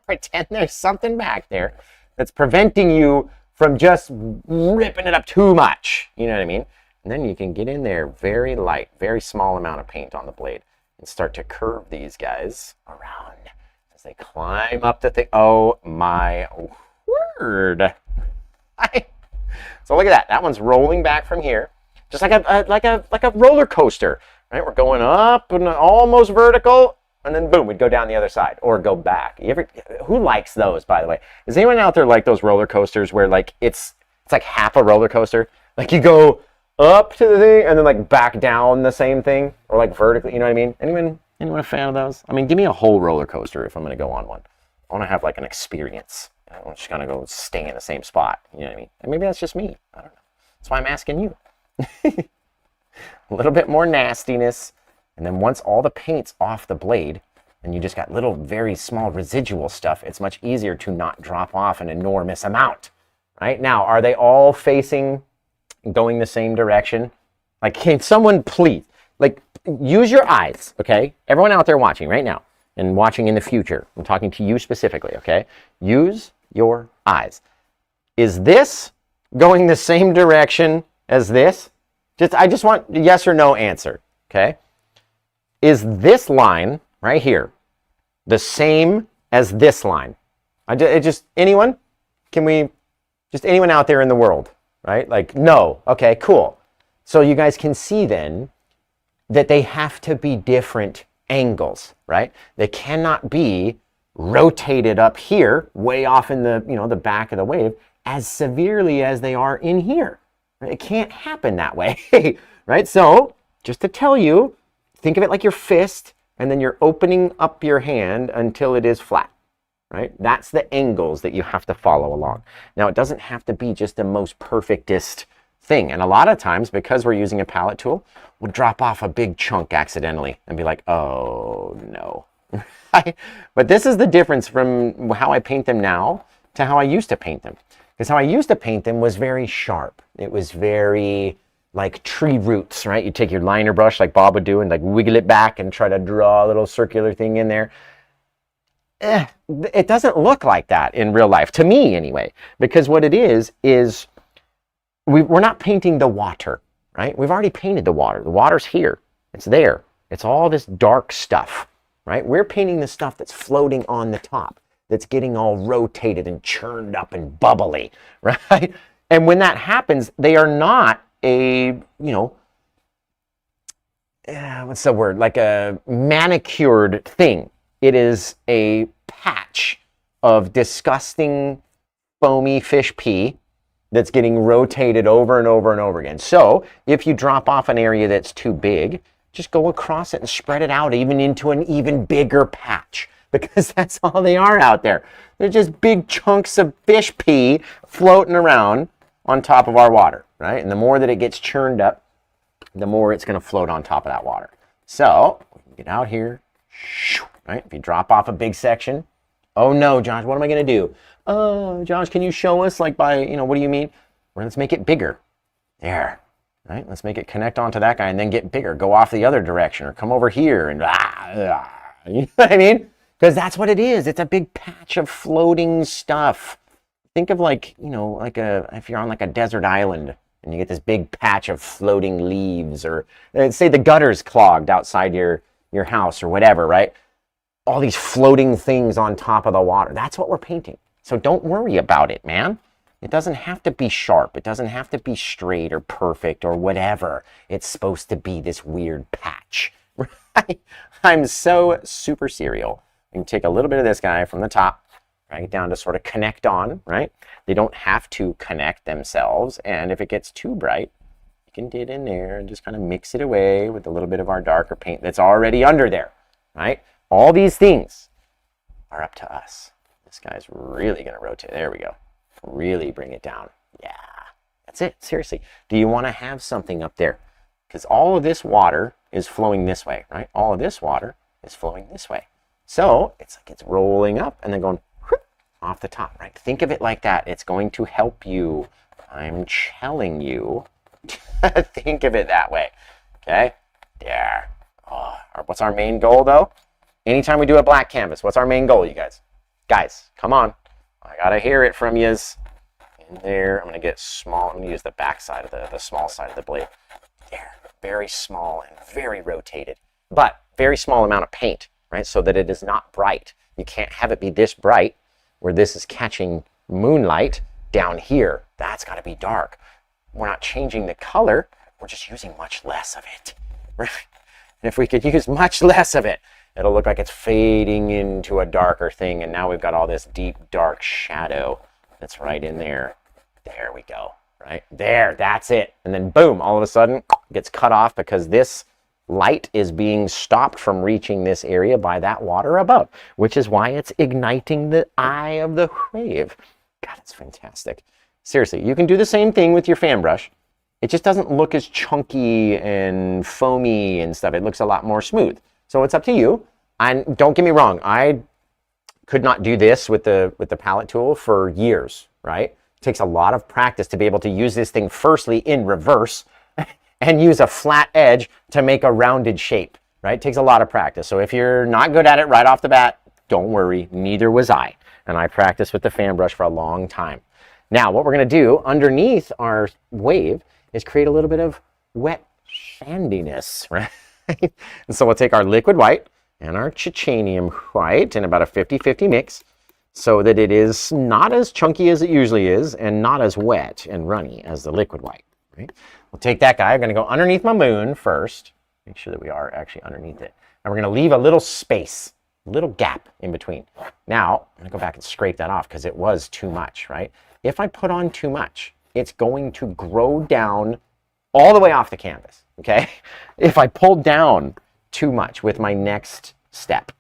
pretend there's something back there that's preventing you from just ripping it up too much. You know what I mean? And then you can get in there very light, very small amount of paint on the blade and start to curve these guys around as they climb up the thing. Oh my word. So look at that. That one's rolling back from here. Just like a roller coaster, right? We're going up and almost vertical, and then boom, we'd go down the other side or go back. Who likes those, by the way? Is anyone out there like those roller coasters where like it's like half a roller coaster? Like you go up to the thing and then like back down the same thing, or like vertically, you know what I mean? Anyone a fan of those? I mean, give me a whole roller coaster if I'm going to go on one. I want to have like an experience. I'm just going to go stay in the same spot, you know what I mean? And maybe that's just me. I don't know. That's why I'm asking you. A little bit more nastiness, and then once all the paint's off the blade and you just got little very small residual stuff, it's much easier to not drop off an enormous amount. Right now, are they all facing going the same direction? Like, can someone please, like, use your eyes, okay? Everyone out there watching right now and watching in the future, I'm talking to you specifically, okay? Use your eyes. Is this going the same direction as this? I just want a yes or no answer, okay? Is this line right here the same as this line? Anyone? Can we, just anyone out there in the world, right? Like, no. Okay, cool. So you guys can see then that they have to be different angles, right? They cannot be rotated up here, way off in the, the back of the wave, as severely as they are in here. It can't happen that way, right? So just to tell you, think of it like your fist, and then you're opening up your hand until it is flat, right? That's the angles that you have to follow along. Now, it doesn't have to be just the most perfectest thing. And a lot of times, because we're using a palette tool, we'll drop off a big chunk accidentally and be like, oh no. But this is the difference from how I paint them now to how I used to paint them. Because how I used to paint them was very sharp. It was very like tree roots, right? You take your liner brush like Bob would do and like wiggle it back and try to draw a little circular thing in there. It doesn't look like that in real life, to me anyway. Because what it is we're not painting the water, right? We've already painted the water. The water's here. It's there. It's all this dark stuff, right? We're painting the stuff that's floating on the top, that's getting all rotated and churned up and bubbly, right? And when that happens, they are not a, what's the word? Like a manicured thing. It is a patch of disgusting, foamy fish pee that's getting rotated over and over and over again. So if you drop off an area that's too big, just go across it and spread it out even into an even bigger patch, because that's all they are out there. They're just big chunks of fish pee floating around on top of our water, right? And the more that it gets churned up, the more it's going to float on top of that water. So get out here, right? If you drop off a big section, oh no, Josh, what am I going to do? Oh, Josh, can you show us, like, by, you know, what do you mean? Well, let's make it bigger. There, right? Let's make it connect onto that guy and then get bigger. Go off the other direction or come over here and you know what I mean? Because that's what it is. It's a big patch of floating stuff. Think of, like, you know, like if you're on like a desert island and you get this big patch of floating leaves, or say the gutter's clogged outside your house or whatever, right? All these floating things on top of the water. That's what we're painting. So don't worry about it, man. It doesn't have to be sharp. It doesn't have to be straight or perfect or whatever. It's supposed to be this weird patch, right? I'm so super serial. You can take a little bit of this guy from the top, drag it down to sort of connect on, right? They don't have to connect themselves. And if it gets too bright, you can get in there and just kind of mix it away with a little bit of our darker paint that's already under there, right? All these things are up to us. This guy's really going to rotate. There we go. Really bring it down. Yeah, that's it. Seriously. Do you want to have something up there? Because all of this water is flowing this way, right? All of this water is flowing this way. So it's like it's rolling up and then going off the top, right? Think of it like that. It's going to help you. I'm telling you. Think of it that way. Okay? There. Oh, what's our main goal, though? Anytime we do a black canvas, what's our main goal, you guys? Guys, come on. I gotta hear it from yous. In there, I'm gonna get small. I'm gonna use the back side of the small side of the blade. There, very small and very rotated, but very small amount of paint, right? So that it is not bright. You can't have it be this bright where this is catching moonlight down here. That's gotta be dark. We're not changing the color. We're just using much less of it, right? And if we could use much less of it, it'll look like it's fading into a darker thing, and now we've got all this deep, dark shadow that's right in there. There we go, right? There, that's it. And then boom, all of a sudden, it gets cut off because this light is being stopped from reaching this area by that water above, which is why it's igniting the eye of the wave. God, it's fantastic. Seriously, you can do the same thing with your fan brush. It just doesn't look as chunky and foamy and stuff. It looks a lot more smooth. So it's up to you. And don't get me wrong, I could not do this with the palette tool for years, right? It takes a lot of practice to be able to use this thing firstly in reverse and use a flat edge to make a rounded shape, right? It takes a lot of practice. So if you're not good at it right off the bat, don't worry, neither was I. And I practiced with the fan brush for a long time. Now, what we're gonna do underneath our wave is create a little bit of wet sandiness, right? And so we'll take our liquid white and our titanium white in about a 50-50 mix so that it is not as chunky as it usually is and not as wet and runny as the liquid white, right? We'll take that guy. I'm going to go underneath my moon first. Make sure that we are actually underneath it. And we're going to leave a little space, a little gap in between. Now, I'm going to go back and scrape that off because it was too much, right? If I put on too much, it's going to grow down all the way off the canvas, okay? If I pull down too much with my next step,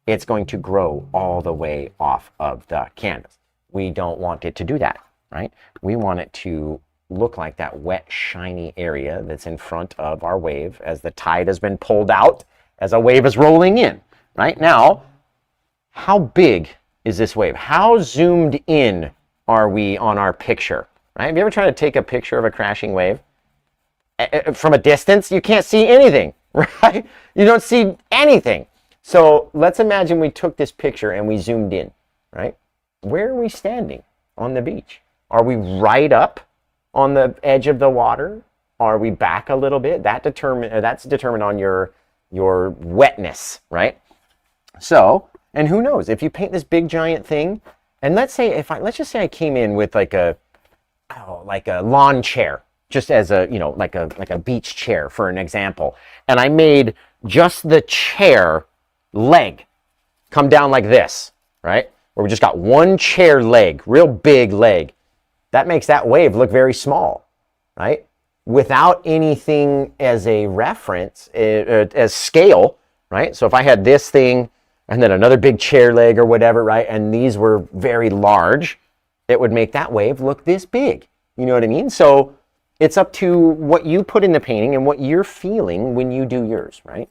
it's going to grow all the way off of the canvas. We don't want it to do that, right? We want it to look like that wet, shiny area that's in front of our wave as the tide has been pulled out, as a wave is rolling in, right? Now, how big is this wave? How zoomed in are we on our picture, right? Have you ever tried to take a picture of a crashing wave? From a distance, you can't see anything, right? You don't see anything. So let's imagine we took this picture and we zoomed in, right? Where are we standing on the beach? Are we right up on the edge of the water? Are we back a little bit? That's determined on your wetness, right? So, and who knows, if you paint this big giant thing, and let's just say I came in with like a lawn chair, just as a, you know, like a beach chair for an example. And I made just the chair leg come down like this, right? Where we just got one chair leg, real big leg. that makes that wave look very small, right? Without anything as a reference, as scale, right? So if I had this thing and then another big chair leg or whatever, right? And these were very large, it would make that wave look this big. You know what I mean? So it's up to what you put in the painting and what you're feeling when you do yours, right?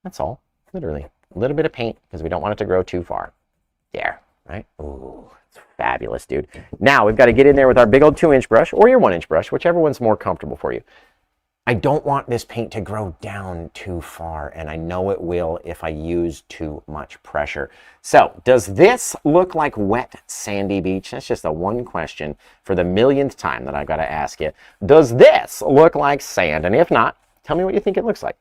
That's all, literally. A little bit of paint because we don't want it to grow too far. There, right? Ooh, it's fabulous, dude. Now we've got to get in there with our big old 2-inch brush or your 1-inch brush, whichever one's more comfortable for you. I don't want this paint to grow down too far, and I know it will if I use too much pressure. So, does this look like wet, sandy beach? That's just the one question for the millionth time that I've got to ask you. Does this look like sand? And if not, tell me what you think it looks like.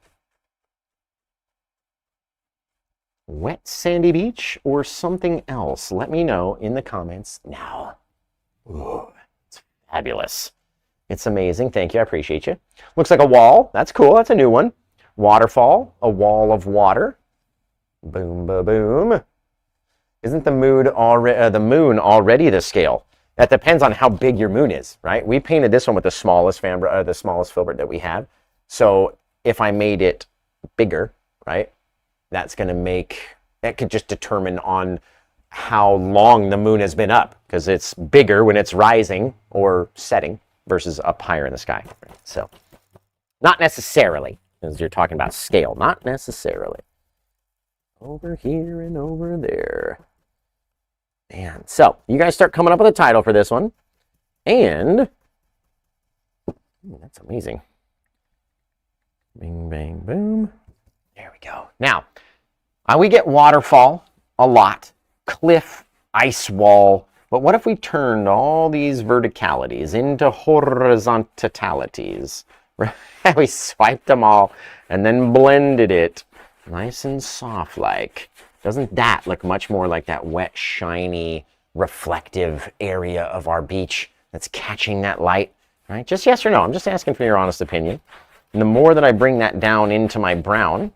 Wet, sandy beach or something else? Let me know in the comments now. Ooh, it's fabulous. It's amazing. Thank you. I appreciate you. Looks like a wall. That's cool. That's a new one. Waterfall. A wall of water. Boom, boom, boom. Isn't the moon already the scale? That depends on how big your moon is, right? We painted this one with the smallest filbert that we have. So if I made it bigger, right, that's going to make, that could just determine on how long the moon has been up, because it's bigger when it's rising or setting versus up higher in the sky. So not necessarily, as you're talking about scale, not necessarily. Over here and over there. Man, so you guys start coming up with a title for this one. And that's amazing. Bing, bang, boom. There we go. Now, we get waterfall a lot, cliff, ice wall. But what if we turned all these verticalities into horizontalities? We swiped them all and then blended it nice and soft like. Doesn't that look much more like that wet, shiny, reflective area of our beach that's catching that light? Right? Just yes or no. I'm just asking for your honest opinion. And the more that I bring that down into my brown,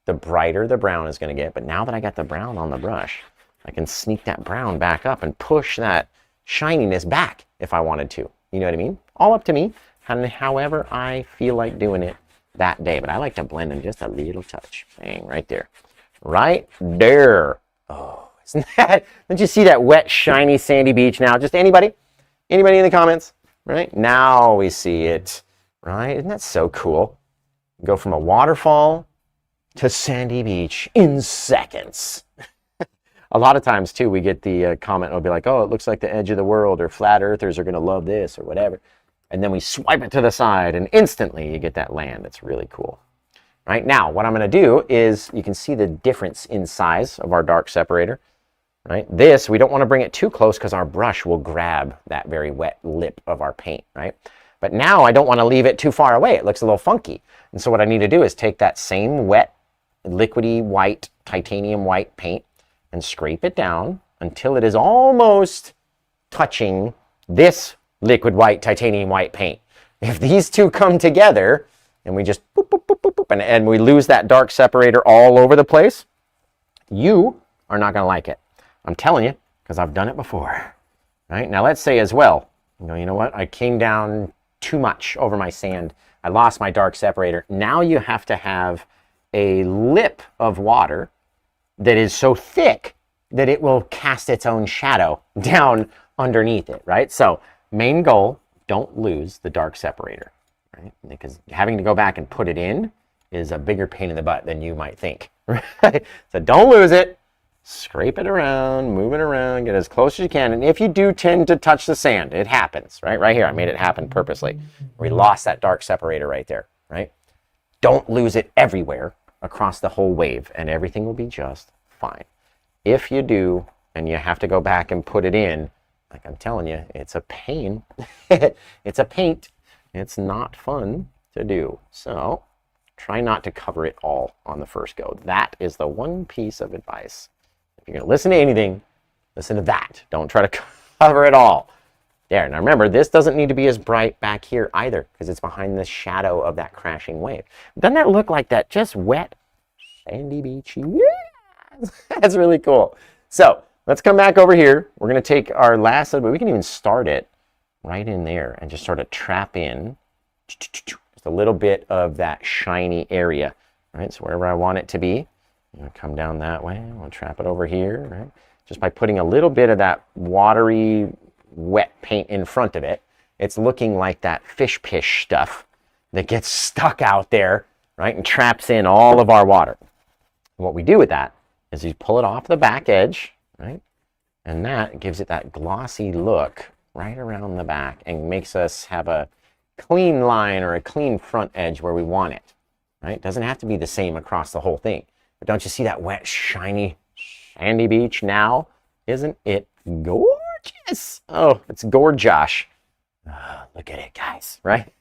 the brighter the brown is going to get. But now that I got the brown on the brush, I can sneak that brown back up and push that shininess back if I wanted to. You know what I mean? All up to me, and however I feel like doing it that day. But I like to blend in just a little touch. Bang, right there. Right there. Oh, isn't that, don't you see that wet, shiny, sandy beach now? Just anybody? Anybody in the comments? Right? Now we see it. Right? Isn't that so cool? Go from a waterfall to sandy beach in seconds. A lot of times, too, we get the comment, it'll be like, oh, it looks like the edge of the world, or flat earthers are going to love this, or whatever. And then we swipe it to the side, and instantly you get that land. It's really cool. Right now, what I'm going to do is, you can see the difference in size of our dark separator. Right? This, we don't want to bring it too close because our brush will grab that very wet lip of our paint. Right? But now I don't want to leave it too far away. It looks a little funky. And so what I need to do is take that same wet, liquidy white, titanium white paint, and scrape it down until it is almost touching this liquid white, titanium white paint. If these two come together and we just boop, boop, boop, boop, boop, and we lose that dark separator all over the place, you are not going to like it. I'm telling you, because I've done it before. Right? Now let's say as well, you know what? I came down too much over my sand. I lost my dark separator. Now you have to have a lip of water that is so thick that it will cast its own shadow down underneath it, right? So main goal, don't lose the dark separator, right? Because having to go back and put it in is a bigger pain in the butt than you might think, right? So don't lose it. Scrape it around, move it around, get as close as you can. And if you do tend to touch the sand, it happens, right? Right here, I made it happen purposely. We lost that dark separator right there, right? Don't lose it everywhere across the whole wave, and everything will be just fine. If you do, and you have to go back and put it in, like I'm telling you, it's a pain. It's a paint. It's not fun to do. So try not to cover it all on the first go. That is the one piece of advice. If you're going to listen to anything, listen to that. Don't try to cover it all. There. Now remember, this doesn't need to be as bright back here either, because it's behind the shadow of that crashing wave. Doesn't that look like that just wet, sandy beach? Yeah! That's really cool. So let's come back over here. We're going to take our last, but we can even start it right in there and just sort of trap in just a little bit of that shiny area, right? So wherever I want it to be, I'm gonna come down that way. I'll trap it over here, right? Just by putting a little bit of that watery, wet paint in front of it, it's looking like that fish pish stuff that gets stuck out there, right? And traps in all of our water. And what we do with that is you pull it off the back edge, right? And that gives it that glossy look right around the back and makes us have a clean line or a clean front edge where we want it, right? It doesn't have to be the same across the whole thing. But don't you see that wet, shiny, sandy beach now? Isn't it gorgeous? Oh, it's gorgeous. Oh, look at it, guys, right?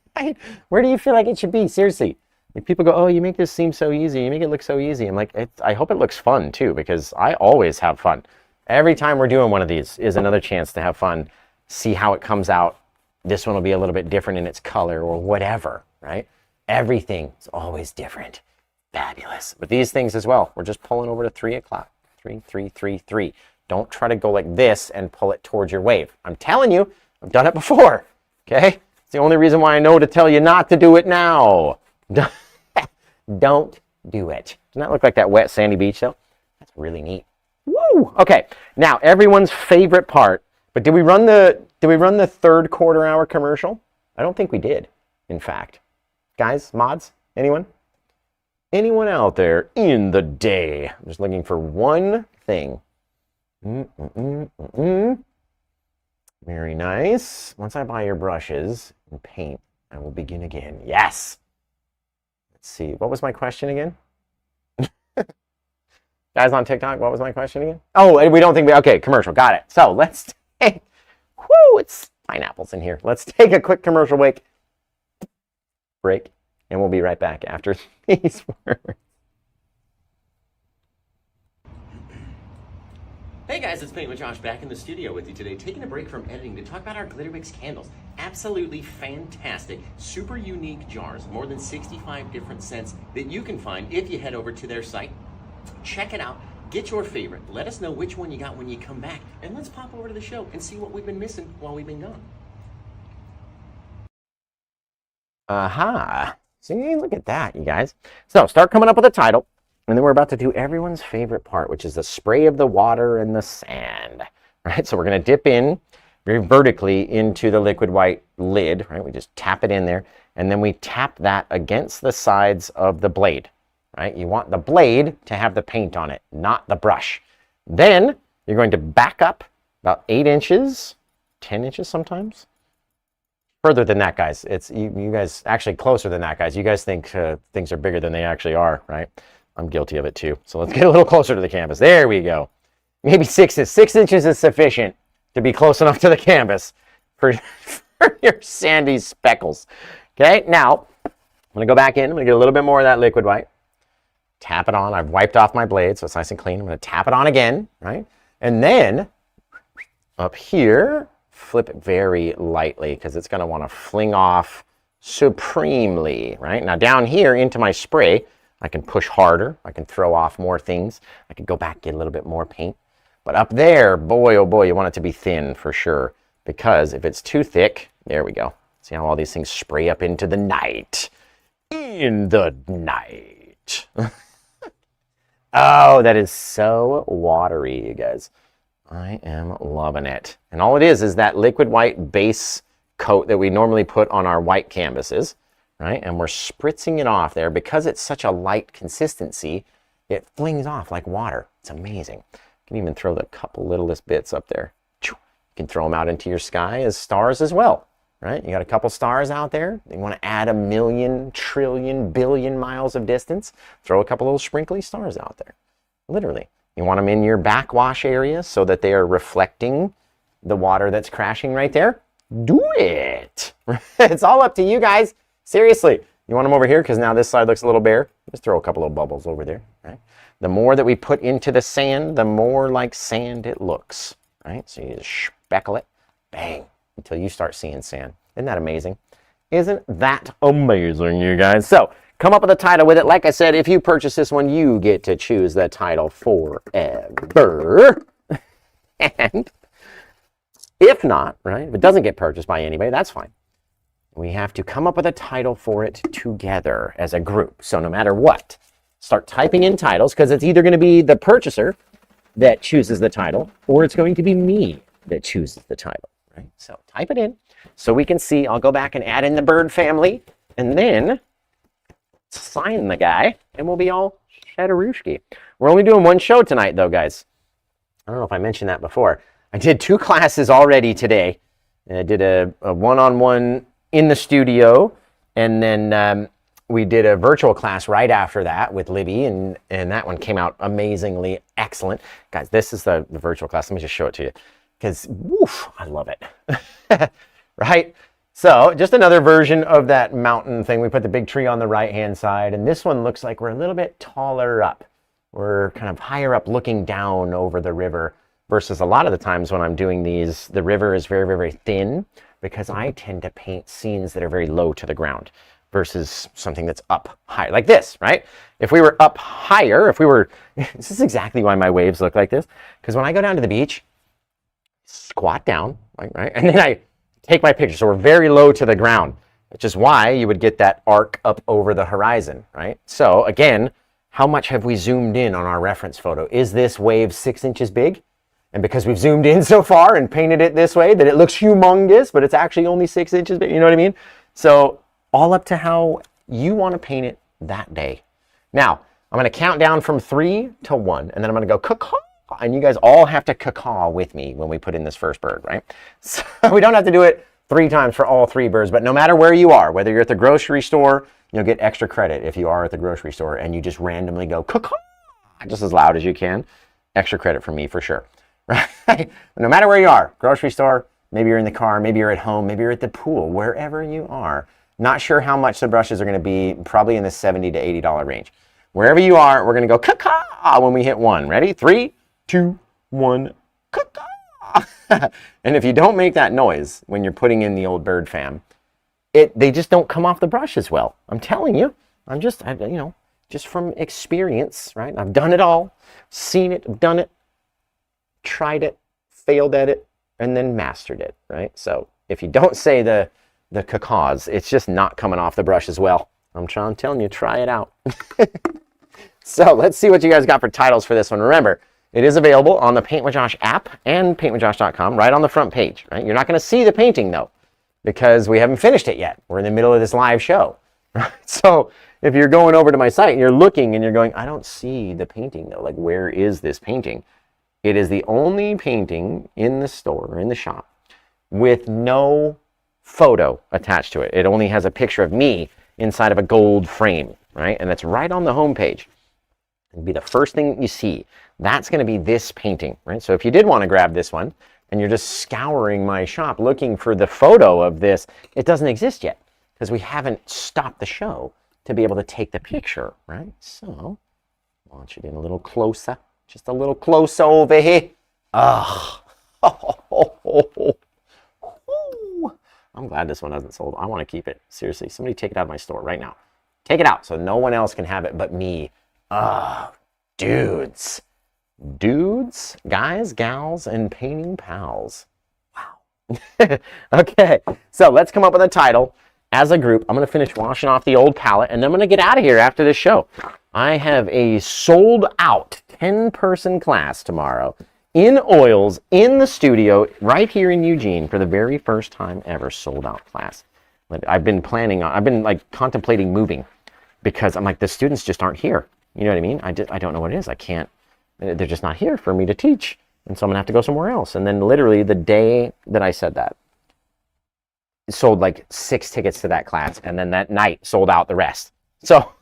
Where do you feel like it should be? Seriously. Like people go, oh, you make this seem so easy. You make it look so easy. I'm like, I hope it looks fun too, because I always have fun. Every time we're doing one of these is another chance to have fun, see how it comes out. This one will be a little bit different in its color or whatever, right? Everything is always different. Fabulous. But these things as well, we're just pulling over to 3 o'clock. 3, 3, 3, 3. Don't try to go like this and pull it towards your wave. I'm telling you, I've done it before, okay? It's the only reason why I know to tell you not to do it now. Don't do it. Doesn't that look like that wet sandy beach though? That's really neat. Woo! Okay, now everyone's favorite part, but did we run the 3rd quarter hour commercial? I don't think we did, in fact. Guys, mods, anyone? Anyone out there in the day? I'm just looking for one thing. Very nice. Once I buy your brushes and paint, I will begin again. Yes! Let's see, what was my question again? Guys on TikTok, what was my question again? Oh, we don't think okay, commercial, got it. So let's take, it's pineapples in here. Let's take a quick commercial break, and we'll be right back after these words. Hey guys, it's PaintWithJosh back in the studio with you today, taking a break from editing to talk about our Glitterwix candles. Absolutely fantastic, super unique jars, more than 65 different scents that you can find if you head over to their site. Check it out, get your favorite, let us know which one you got when you come back, and let's pop over to the show and see what we've been missing while we've been gone. Aha, see, look at that, you guys. So start coming up with a title. And then we're about to do everyone's favorite part, which is the spray of the water and the sand, right? So we're going to dip in very vertically into the liquid white lid, right? We just tap it in there, and then we tap that against the sides of the blade, right? You want the blade to have the paint on it, not the brush. Then you're going to back up about 8 inches, 10 inches sometimes. Further than that, guys. It's you guys actually closer than that, guys. You guys think things are bigger than they actually are, right? I'm guilty of it too. So let's get a little closer to the canvas. There we go. Maybe 6 inches is sufficient to be close enough to the canvas for your sandy speckles. Okay, now I'm gonna go back in. I'm gonna get a little bit more of that liquid white. Tap it on. I've wiped off my blade, so it's nice and clean. I'm gonna tap it on again, right? And then up here, flip it very lightly because it's gonna wanna fling off supremely, right? Now down here into my spray, I can push harder, I can throw off more things, I can go back, get a little bit more paint. But up there, boy, oh boy, you want it to be thin for sure, because if it's too thick, there we go. See how all these things spray up into the night. In the night. Oh, that is so watery, you guys. I am loving it. And all it is that liquid white base coat that we normally put on our white canvases. Right? And we're spritzing it off there. Because it's such a light consistency, it flings off like water. It's amazing. You can even throw the couple littlest bits up there. You can throw them out into your sky as stars as well, right? You got a couple stars out there. You want to add 1 million, trillion, billion miles of distance. Throw a couple little sprinkly stars out there. Literally. You want them in your backwash area so that they are reflecting the water that's crashing right there. Do it. It's all up to you guys. Seriously, you want them over here because now this side looks a little bare? Just throw a couple of bubbles over there, right? The more that we put into the sand, the more like sand it looks, right? So you just speckle it, bang, until you start seeing sand. Isn't that amazing? Isn't that amazing, you guys? So come up with a title with it. Like I said, if you purchase this one, you get to choose the title forever. And If not, right, if it doesn't get purchased by anybody, that's fine. We have to come up with a title for it together as a group. So no matter what, start typing in titles, because it's either going to be the purchaser that chooses the title, or it's going to be me that chooses the title, right? So type it in so we can see. I'll go back and add in the bird family, and then sign the guy, and we'll be all shadowrooshki. We're only doing one show tonight, though, guys. I don't know if I mentioned that before. I did 2 classes already today. I did a one-on-one in the studio, and then we did a virtual class right after that with Libby, and that one came out amazingly excellent. Guys, this is the virtual class. Let me just show it to you, because, woof, I love it. Right? So just another version of that mountain thing. We put the big tree on the right-hand side, and this one looks like we're a little bit taller up. We're kind of higher up looking down over the river, versus a lot of the times when I'm doing these, the river is very, very, very thin, because I tend to paint scenes that are very low to the ground versus something that's up high, like this, right? If we were up higher, if we were, this is exactly why my waves look like this, because when I go down to the beach, squat down, right? And then I take my picture. So we're very low to the ground, which is why you would get that arc up over the horizon, right? So again, how much have we zoomed in on our reference photo? Is this wave 6 inches big? And because we've zoomed in so far and painted it this way that it looks humongous, but it's actually only 6 inches big, you know what I mean? So all up to how you want to paint it that day. Now, I'm going to count down from 3 to 1, and then I'm going to go caw-caw, and you guys all have to caw-caw with me when we put in this first bird, right? So we don't have to do it 3 times for all 3 birds, but no matter where you are, whether you're at the grocery store, you'll get extra credit if you are at the grocery store and you just randomly go caw-caw, just as loud as you can. Extra credit from me for sure, right? No matter where you are, grocery store, maybe you're in the car, maybe you're at home, maybe you're at the pool, wherever you are. Not sure how much the brushes are going to be, probably in the $70 to $80 range. Wherever you are, we're going to go caw-caw when we hit 1. Ready? 3, 2, 1, caw-caw. And if you don't make that noise when you're putting in the old bird fam, they just don't come off the brush as well. I'm telling you. just from experience, right? I've done it all, seen it, done it, tried it, failed at it, and then mastered it, right? So if you don't say the cacaws, it's just not coming off the brush as well. I'm telling you, try it out. So let's see what you guys got for titles for this one. Remember, it is available on the PaintWithJosh app and PaintWithJosh.com right on the front page, right? You're not going to see the painting though, because we haven't finished it yet. We're in the middle of this live show, right? So if you're going over to my site and you're looking and you're going, I don't see the painting though, like where is this painting? It is the only painting in the store, in the shop, with no photo attached to it. It only has a picture of me inside of a gold frame, right? And that's right on the home page. It'll be the first thing you see. That's going to be this painting, right? So if you did want to grab this one and you're just scouring my shop looking for the photo of this, it doesn't exist yet because we haven't stopped the show to be able to take the picture, right? So launch it in a little closer, just a little closer over here. Oh, I'm glad this one hasn't sold. I want to keep it. Seriously, somebody take it out of my store right now. Take it out so no one else can have it but me. Oh, dudes. Dudes, guys, gals, and painting pals. Wow. Okay, so let's come up with a title as a group. I'm going to finish washing off the old palette, and then I'm going to get out of here after this show. I have a sold-out 10-person class tomorrow in oils in the studio right here in Eugene for the very first time ever. Sold-out class. I've been like contemplating moving because I'm like, the students just aren't here. You know what I mean? I don't know what it is. I can't. They're just not here for me to teach. And so I'm going to have to go somewhere else. And then literally the day that I said that, sold like 6 tickets to that class. And then that night sold out the rest. So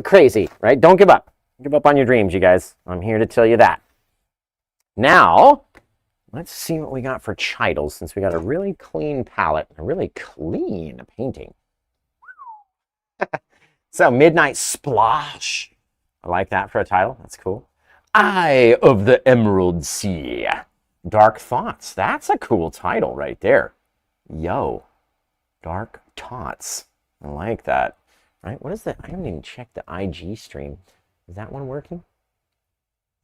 crazy, right? Don't give up. Give up on your dreams, you guys. I'm here to tell you that. Now, let's see what we got for titles, since we got a really clean palette, a really clean painting. So, Midnight Splash. I like that for a title. That's cool. Eye of the Emerald Sea. Dark Thoughts. That's a cool title right there. Yo. Dark Thoughts. I like that. Right? What is that? I haven't even checked the IG stream. Is that one working?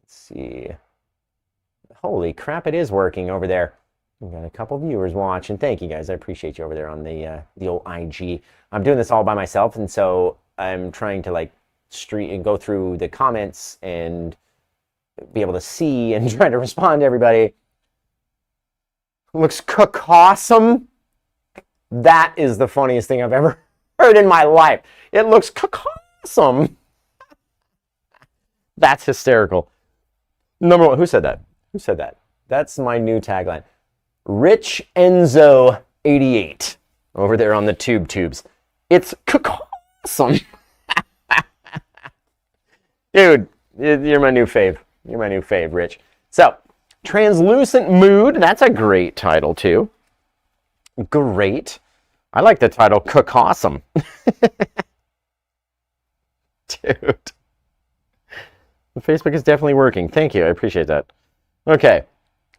Let's see. Holy crap, it is working over there. We've got a couple viewers watching. Thank you guys. I appreciate you over there on the old IG. I'm doing this all by myself, and so I'm trying to like street and go through the comments and be able to see and try to respond to everybody. Looks awesome. That is the funniest thing I've ever heard in my life. It looks awesome. That's hysterical. Number one, who said that? Who said that? That's my new tagline. Rich Enzo 88 over there on the tubes. It's awesome. Dude, you're my new fave. You're my new fave, Rich. So, Translucent Mood. That's a great title, too. Great. I like the title awesome. Dude. Facebook is definitely working. Thank you. I appreciate that. Okay.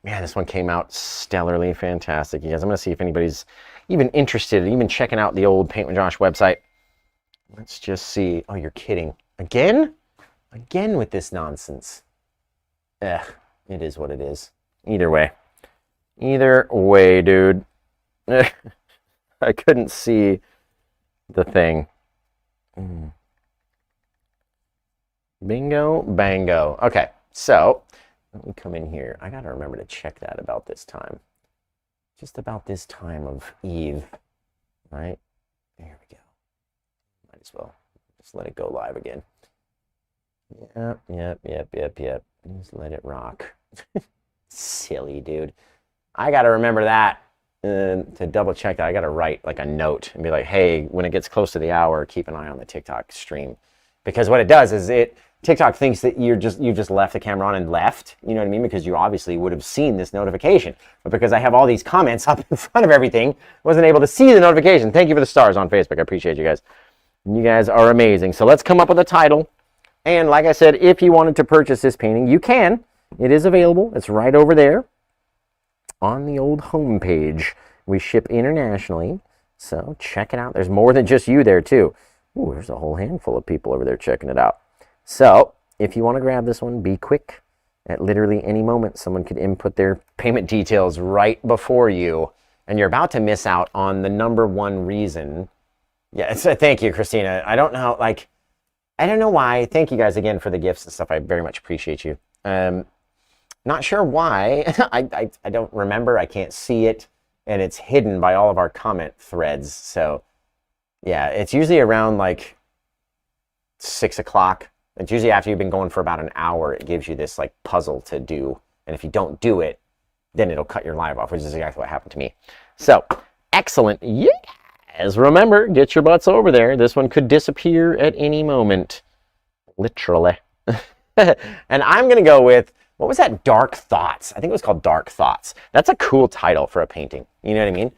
Man, this one came out stellarly fantastic. You guys, I'm going to see if anybody's even interested in even checking out the old Paint with Josh website. Let's just see. Oh, you're kidding. Again? Again with this nonsense. It is what it is. Either way. Either way, dude. I couldn't see the thing. Bingo, bango. Okay, so let me come in here. I gotta remember to check that about this time. Just about this time of Eve, right? There we go. Might as well just let it go live again. Yep. Just let it rock. Silly, dude. I gotta remember that to double check that. I gotta write like a note and be like, hey, when it gets close to the hour, keep an eye on the TikTok stream. Because what it does is TikTok thinks that you just left the camera on and left, you know what I mean? Because you obviously would have seen this notification. But because I have all these comments up in front of everything, wasn't able to see the notification. Thank you for the stars on Facebook. I appreciate you guys. You guys are amazing. So let's come up with a title. And like I said, if you wanted to purchase this painting, you can. It is available. It's right over there on the old home page. We ship internationally, so check it out. There's more than just you there, too. Ooh, there's a whole handful of people over there checking it out. So, if you want to grab this one, be quick. At literally any moment, someone could input their payment details right before you, and you're about to miss out on the #1 reason. Yeah, thank you, Christina. I don't know, I don't know why. Thank you guys again for the gifts and stuff. I very much appreciate you. Not sure why. I don't remember. I can't see it, and it's hidden by all of our comment threads. So, yeah, it's usually around 6 o'clock. It's usually after you've been going for about an hour. It gives you this puzzle to do, and if you don't do it, then it'll cut your live off, which is exactly what happened to me. So, excellent. Yes, remember, get your butts over there. This one could disappear at any moment, literally. And I'm gonna go with, what was that? Dark Thoughts. I think it was called Dark Thoughts. That's a cool title for a painting. You know what I mean?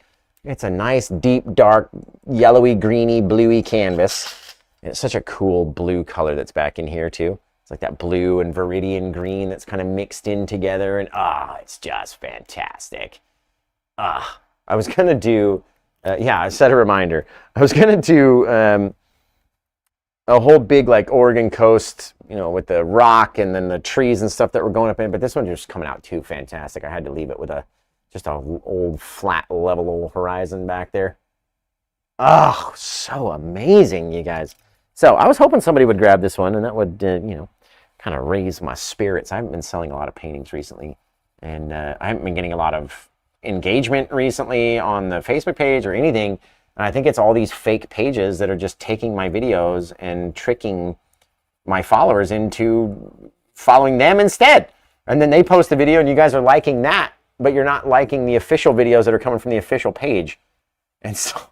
It's a nice, deep, dark, yellowy, greeny, bluey canvas. It's such a cool blue color that's back in here too. It's like that blue and viridian green that's kind of mixed in together, and it's just fantastic. I was gonna do, I set a reminder. I was gonna do a whole big Oregon coast, with the rock and then the trees and stuff that were going up in, but this one's just coming out too fantastic. I had to leave it with just a old flat level old horizon back there. Oh, so amazing, you guys. So I was hoping somebody would grab this one, and that would, kind of raise my spirits. I haven't been selling a lot of paintings recently, and I haven't been getting a lot of engagement recently on the Facebook page or anything. And I think it's all these fake pages that are just taking my videos and tricking my followers into following them instead. And then they post the video, and you guys are liking that, but you're not liking the official videos that are coming from the official page. And so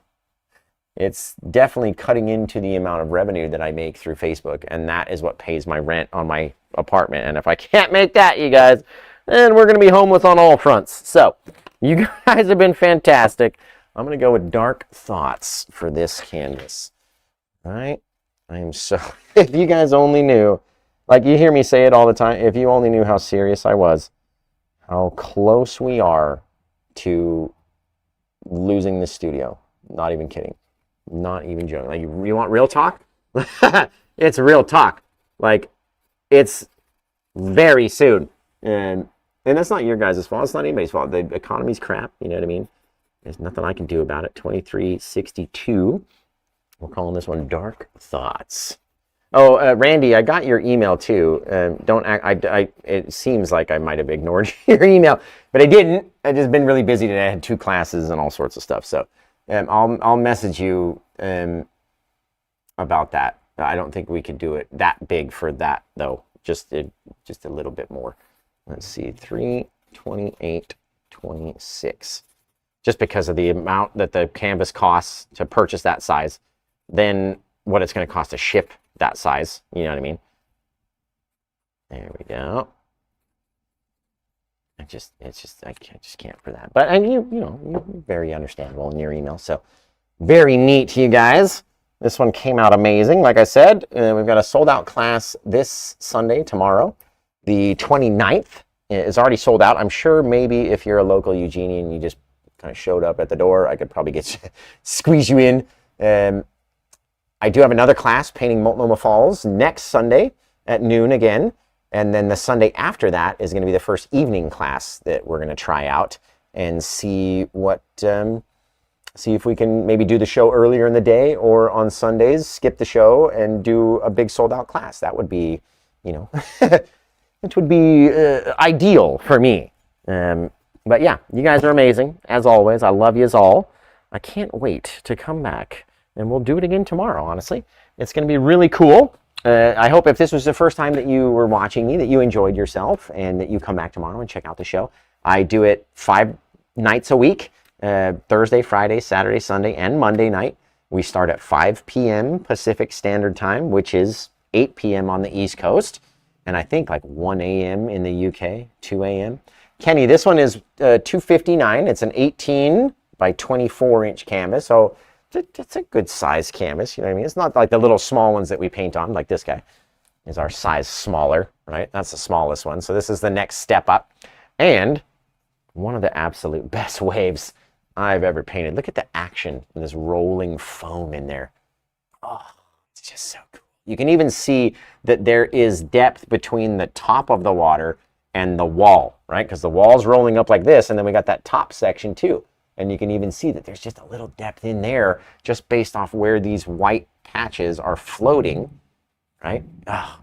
it's definitely cutting into the amount of revenue that I make through Facebook, and that is what pays my rent on my apartment. And if I can't make that, you guys, then we're going to be homeless on all fronts. So you guys have been fantastic. I'm going to go with Dark Thoughts for this canvas. All right? I am so... If you guys only knew, you hear me say it all the time, if you only knew how serious I was, how close we are to losing the studio. Not even kidding. Not even joking. You want real talk? It's real talk. It's very soon. And And that's not your guys' fault. It's not anybody's fault. The economy's crap. You know what I mean? There's nothing I can do about it. 2362. We're calling this one Dark Thoughts. Oh, Randy, I got your email too. Don't act. It seems like I might have ignored your email, but I didn't. I've just been really busy today. I had 2 classes and all sorts of stuff. So I'll message you about that. I don't think we could do it that big for that though. Just a little bit more. Let's see, 328.26. Just because of the amount that the canvas costs to purchase that size, then what it's going to cost to ship that size. You know what I mean? There we go. I just can't for that. But and you're very understandable in your email. So very neat, you guys. This one came out amazing. Like I said, we've got a sold out class this Sunday, tomorrow. The 29th is already sold out. I'm sure maybe if you're a local Eugenian, you just kind of showed up at the door, I could probably squeeze you in. I do have another class, painting Multnomah Falls, next Sunday at noon again. And then the Sunday after that is going to be the first evening class that we're going to try out and see what, see if we can maybe do the show earlier in the day, or on Sundays, skip the show and do a big sold out class. That would be, it would be ideal for me. But yeah, you guys are amazing, as always. I love yous all. I can't wait to come back, and we'll do it again tomorrow, honestly. It's going to be really cool. I hope if this was the first time that you were watching me, that you enjoyed yourself, and that you come back tomorrow and check out the show. I do it 5 nights a week, Thursday, Friday, Saturday, Sunday, and Monday night. We start at 5 p.m. Pacific Standard Time, which is 8 p.m. on the East Coast, and I think like 1 a.m. in the UK, 2 a.m. Kenny, this one is $259. It's an 18 by 24 inch canvas, so it's a good size canvas. You know what I mean? It's not like the little small ones that we paint on. Like this guy is our size smaller, right? That's the smallest one. So this is the next step up, and one of the absolute best waves I've ever painted. Look at the action and this rolling foam in there. Oh, it's just so cool. You can even see that there is depth between the top of the water and the wall, right? Because the wall's rolling up like this, and then we got that top section too. And you can even see that there's just a little depth in there just based off where these white patches are floating, right? Oh,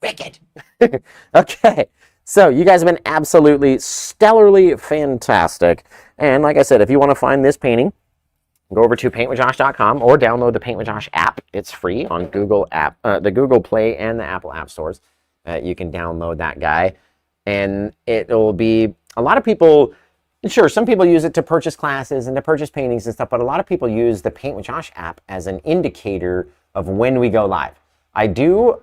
wicked. Okay, so you guys have been absolutely stellarly fantastic. And like I said, if you want to find this painting, go over to PaintWithJosh.com or download the PaintWithJosh app. It's free on Google app, the Google Play and the Apple App Stores. You can download that guy. And it will be, a lot of people, sure, some people use it to purchase classes and to purchase paintings and stuff, but a lot of people use the Paint with Josh app as an indicator of when we go live. I do,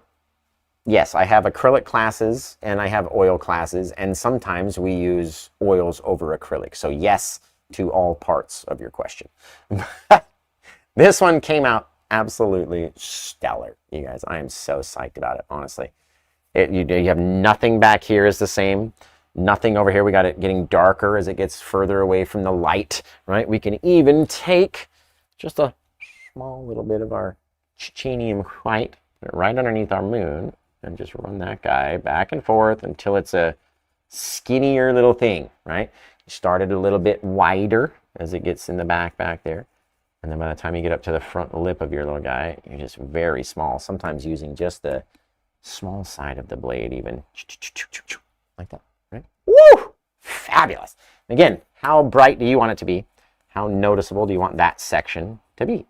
yes, I have acrylic classes and I have oil classes, and sometimes we use oils over acrylic. So yes to all parts of your question. This one came out absolutely stellar, you guys. I am so psyched about it, honestly. You have nothing back here is the same. Nothing over here. We got it getting darker as it gets further away from the light, right? We can even take just a small little bit of our titanium white, put it right underneath our moon, and just run that guy back and forth until it's a skinnier little thing, right? You start it a little bit wider as it gets in the back there. And then by the time you get up to the front lip of your little guy, you're just very small, sometimes using just the small side of the blade even, like that, right? Woo! Fabulous. Again, how bright do you want it to be? How noticeable do you want that section to be,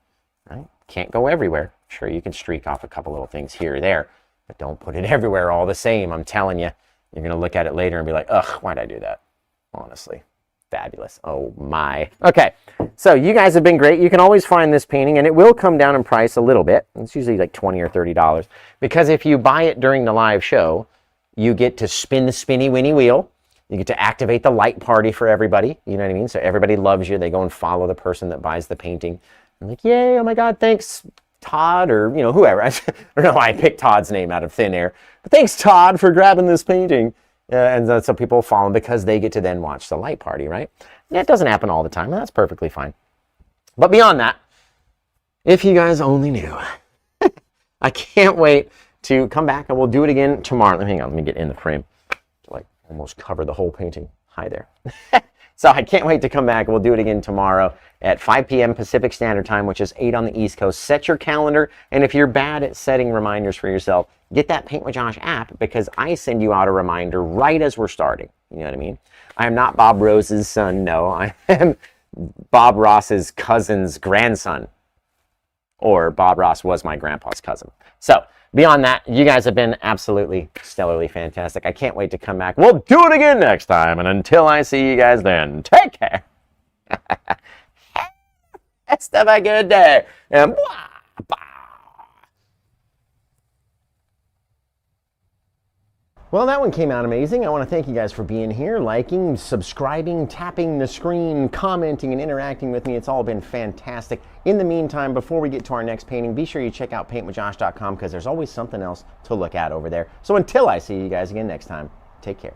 right? Can't go everywhere. Sure, you can streak off a couple little things here or there, but don't put it everywhere all the same. I'm telling you, you're going to look at it later and be like, ugh, why'd I do that? Honestly, fabulous. Oh my. Okay, so you guys have been great. You can always find this painting, and it will come down in price a little bit. It's usually like $20 or $30, because if you buy it during the live show, you get to spin the spinny winny wheel. You get to activate the light party for everybody. You know what I mean? So everybody loves you. They go and follow the person that buys the painting. I'm like, yay, oh my God, thanks, Todd, or whoever. I don't know why I picked Todd's name out of thin air, but thanks, Todd, for grabbing this painting. And so people follow them because they get to then watch the light party, right? That doesn't happen all the time. That's perfectly fine. But beyond that, if you guys only knew, I can't wait to come back, and we'll do it again tomorrow. Hang on, let me get in the frame. Like almost covered the whole painting. Hi there. So I can't wait to come back. We'll do it again tomorrow at 5 p.m. Pacific Standard Time, which is 8 on the East Coast. Set your calendar, and if you're bad at setting reminders for yourself, get that Paint with Josh app, because I send you out a reminder right as we're starting. You know what I mean? I am not Bob Rose's son, no. I am Bob Ross's cousin's grandson. Or Bob Ross was my grandpa's cousin. So, beyond that, you guys have been absolutely stellarly fantastic. I can't wait to come back. We'll do it again next time. And until I see you guys then, take care. Have a good day. And blah. Well, that one came out amazing. I want to thank you guys for being here, liking, subscribing, tapping the screen, commenting, and interacting with me. It's all been fantastic. In the meantime, before we get to our next painting, be sure you check out PaintWithJosh.com, because there's always something else to look at over there. So until I see you guys again next time, take care.